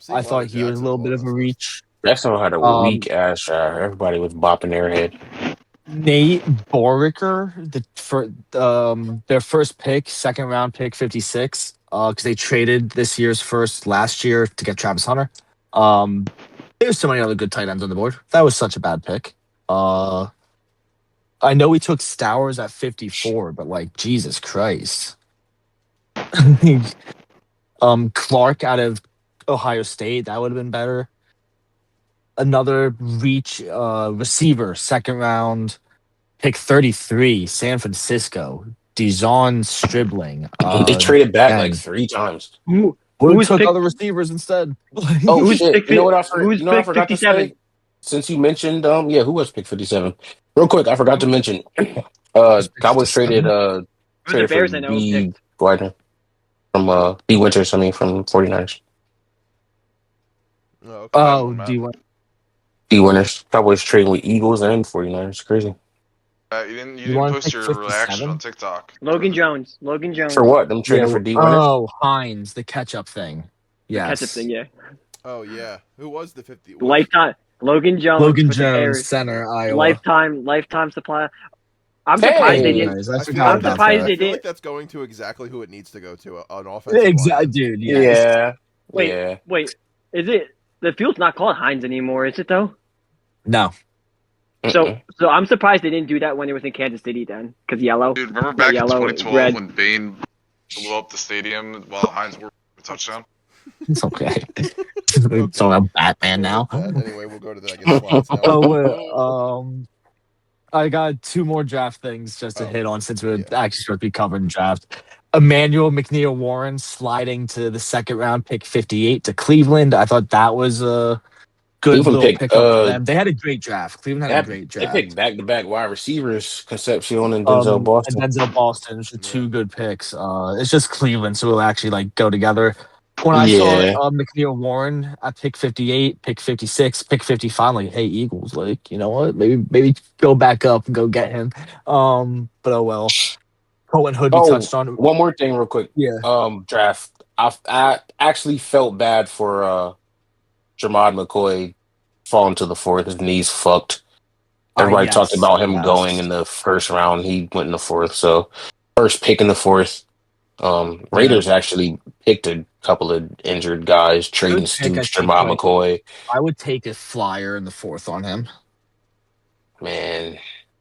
I thought he was a little bit of a reach. Jacksonville had a weak ass draft. Everybody was bopping their head. Nate Boriker, their first pick, 2nd round pick, 56, because they traded this year's first last year to get Travis Hunter. There's so many other good tight ends on the board. That was such a bad pick. I know we took Stowers at 54, but like Jesus Christ. Clark out of Ohio State, that would have been better. Another reach receiver, 2nd round, pick 33, San Francisco, Dijon Stribling. They traded back like 3 times. Who took other receivers instead? Oh shit! You know what I forgot to 57? say? Since you mentioned, who was pick 57? Real quick, I forgot to mention. Cowboys traded the Bears, I know, B. Widener from B. Winters. From 49ers. B. Winners. Cowboys trading with Eagles and 49ers. Crazy. You didn't post your reaction on TikTok. Logan Jones. For what? Them trading for D. Winners? Oh, Hines, the catch-up thing. Yes. The catch-up thing, yeah. Oh, yeah. Who was the 50? Lifetime. Logan Jones, center, Iowa. Lifetime supply. I'm surprised they didn't. I'm surprised they didn't. Like that's going to exactly who it needs to go to, an offensive exactly, dude. Yes. Yeah. Wait. Is it the field's not called Hines anymore? Is it though? No. So I'm surprised they didn't do that when it was in Kansas City then, because yellow. Dude, remember back in 2012 when Bane blew up the stadium while Hines worked a touchdown? It's okay. It's all about Batman now. Anyway, we'll go to that. I got 2 more draft things just to hit on since we're actually supposed to be covering draft. Emmanuel McNeil Warren sliding to the second round, pick 58 to Cleveland. I thought that was a good Cleveland little picked pickup for them. They had a great draft. Cleveland had a great they picked draft. back-to-back wide receivers, Concepcion and Denzel And Boston. Denzel Boston, which are Yeah. two good picks. It's just Cleveland, so it'll actually like go together. When I saw Yeah. McNeil Warren at pick 58, pick 56, pick 55, like, hey, Eagles, like, you know what? Maybe go back up and go get him. But oh well. Cohen Hood we Oh, touched on. one more thing real quick. Yeah. Draft. I actually felt bad for Jermod McCoy falling to the fourth. His knees fucked. Everybody talked Yes. about him going Yes. in the first round. He went in the fourth. So first pick in the fourth. Yeah. Raiders actually picked a couple of injured guys, trading Good pick. I Stoops, think Jermod like McCoy. I would take a flyer in the fourth on him. Man,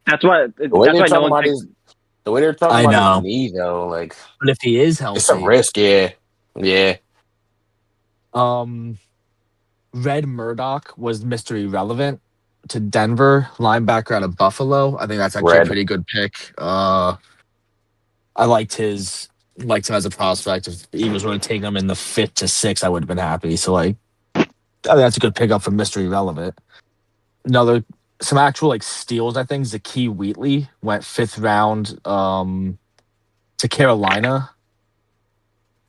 That's why. the way That's they're why no talking one about picked. I his know. knee though, like But if he is it's a healthy, risk. Yeah, yeah. Red Murdoch was Mr. Irrelevant to Denver, linebacker out of Buffalo. I think that's actually a Red. pretty good pick. I liked him as a prospect. If the Eagles were to take him in the 5th to 6th, I would have been happy. So like I think that's a good pickup for Mr. Irrelevant. Some actual like steals, I think. Zakee Wheatley went 5th round to Carolina.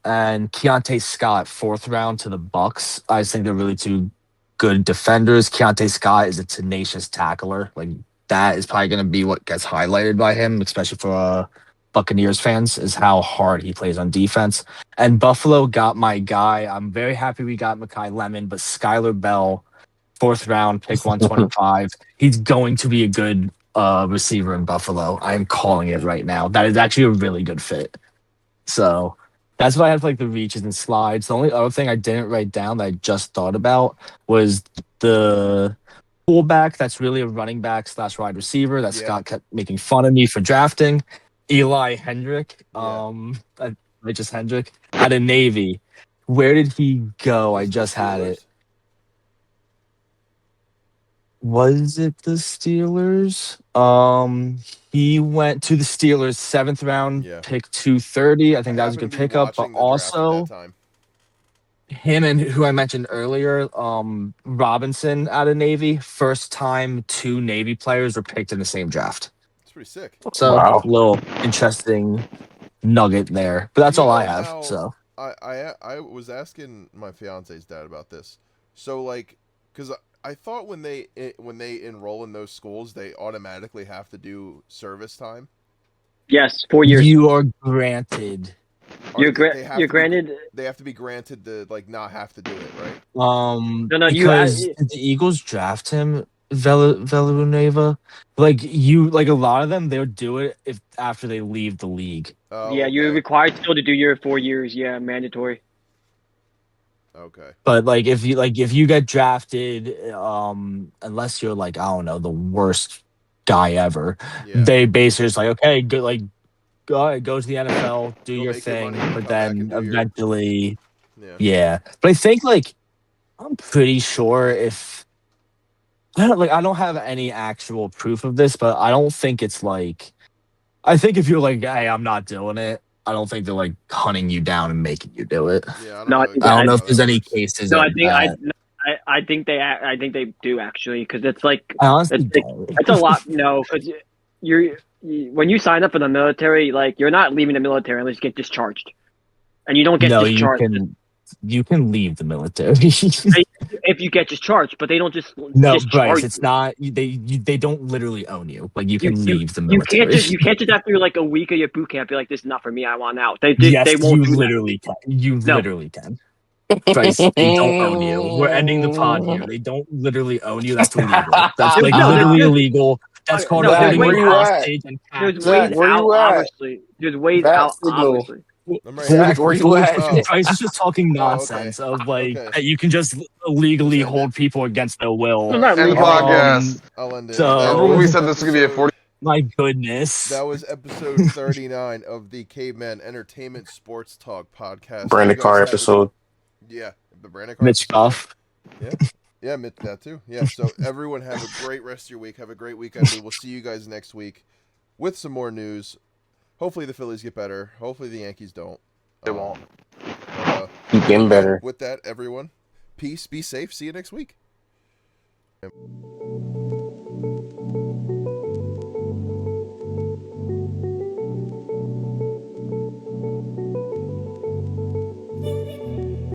And Keontae Scott, 4th round to the Bucks. I just think they're really two good defenders. Keontae Scott is a tenacious tackler. Like that is probably going to be what gets highlighted by him, especially for Buccaneers fans, is how hard he plays on defense. And Buffalo got my guy. I'm very happy we got Mekhi Lemon, but Skylar Bell, 4th round, pick 125. He's going to be a good receiver in Buffalo. I'm calling it right now. That is actually a really good fit. So that's why I have like the reaches and slides. The only other thing I didn't write down that I just thought about was the fullback that's really a running back / wide receiver that Yeah. Scott kept making fun of me for drafting. Eli Hendrick, Yeah. Just Hendrick out of Navy. Where did he go? I Was it the just had it. Steelers? Was it the Steelers? He went to the Steelers 7th round, Yeah. pick 230. I I think that was a happened good to be pickup, but watching the draft at that also time. him and who I mentioned earlier, Robinson out of Navy. First time 2 Navy players were picked in the same draft. It's pretty sick. So Wow. little interesting nugget there. But that's You all I know have. how So I was asking my fiance's dad about this. So like, because I thought when they enroll in those schools, they automatically have to do service time. Yes, 4 years. you are granted. Or You're have to granted. they have to be granted to like not have to do it, right? No, Because did the Eagles draft him Villanueva. Like a lot of them, they'll do it if after they leave the league. Oh, yeah, okay. you're required still to do your 4 years. Yeah, mandatory. Okay. But like if you get drafted, unless you're like, I don't know, the worst guy ever, Yeah. they basically just like, okay, go to the NFL, do Go your make your thing, money, but come back and then do your eventually, yeah. yeah. But I think like I'm pretty sure if I don't have any actual proof of this, but I don't think it's like I think if you're like, hey, I'm not doing it, I don't think they're like hunting you down and making you do it. Yeah, I don't No, know. I think I don't exactly know how if there's that any works. cases. No, of I think that. I think they do actually because it's like I honestly it's, like, don't. it's a lot. No, because when you sign up for the military, like you're not leaving the military unless you get discharged, and you don't get No, discharged you can leave the military. if you get discharged. But they don't just No, Bryce, discharge it's you. not. They don't literally own you. Like you You, can you leave the you can't military. just after like a week of your boot camp be like, this is not for me. I want out. Yes, They won't you do that. literally can. You No, literally can. Bryce, they don't own you. We're ending the pod here. They don't literally own you. That's illegal. That's like no. literally illegal. That's called No. There's Zach, holding where you ways you out. at? hostage and There's capture ways Zach, you. where out. you at? Obviously, there's ways Bat out. signal. Obviously. I'm right Zach, here. where you at? Oh. Bryce is just talking Oh, okay. nonsense of like Okay. that you can just illegally Just end hold it. people against their will. All Not right. End the legally. podcast. I'll end it. So Remember when we said this was gonna be a 40? my goodness. That was episode 39 of the Caveman Entertainment Sports Talk podcast. Brandon You guys Carr have episode. Yeah, the Brandon Carr Mitch episode. Goff. Yeah, that too. Yeah, so everyone have a great rest of your week. Have a great weekend. We will see you guys next week with some more news. hopefully the Phillies get better. Hopefully the Yankees don't. They won't. Keep getting better. With that, everyone, peace, be safe. See you next week.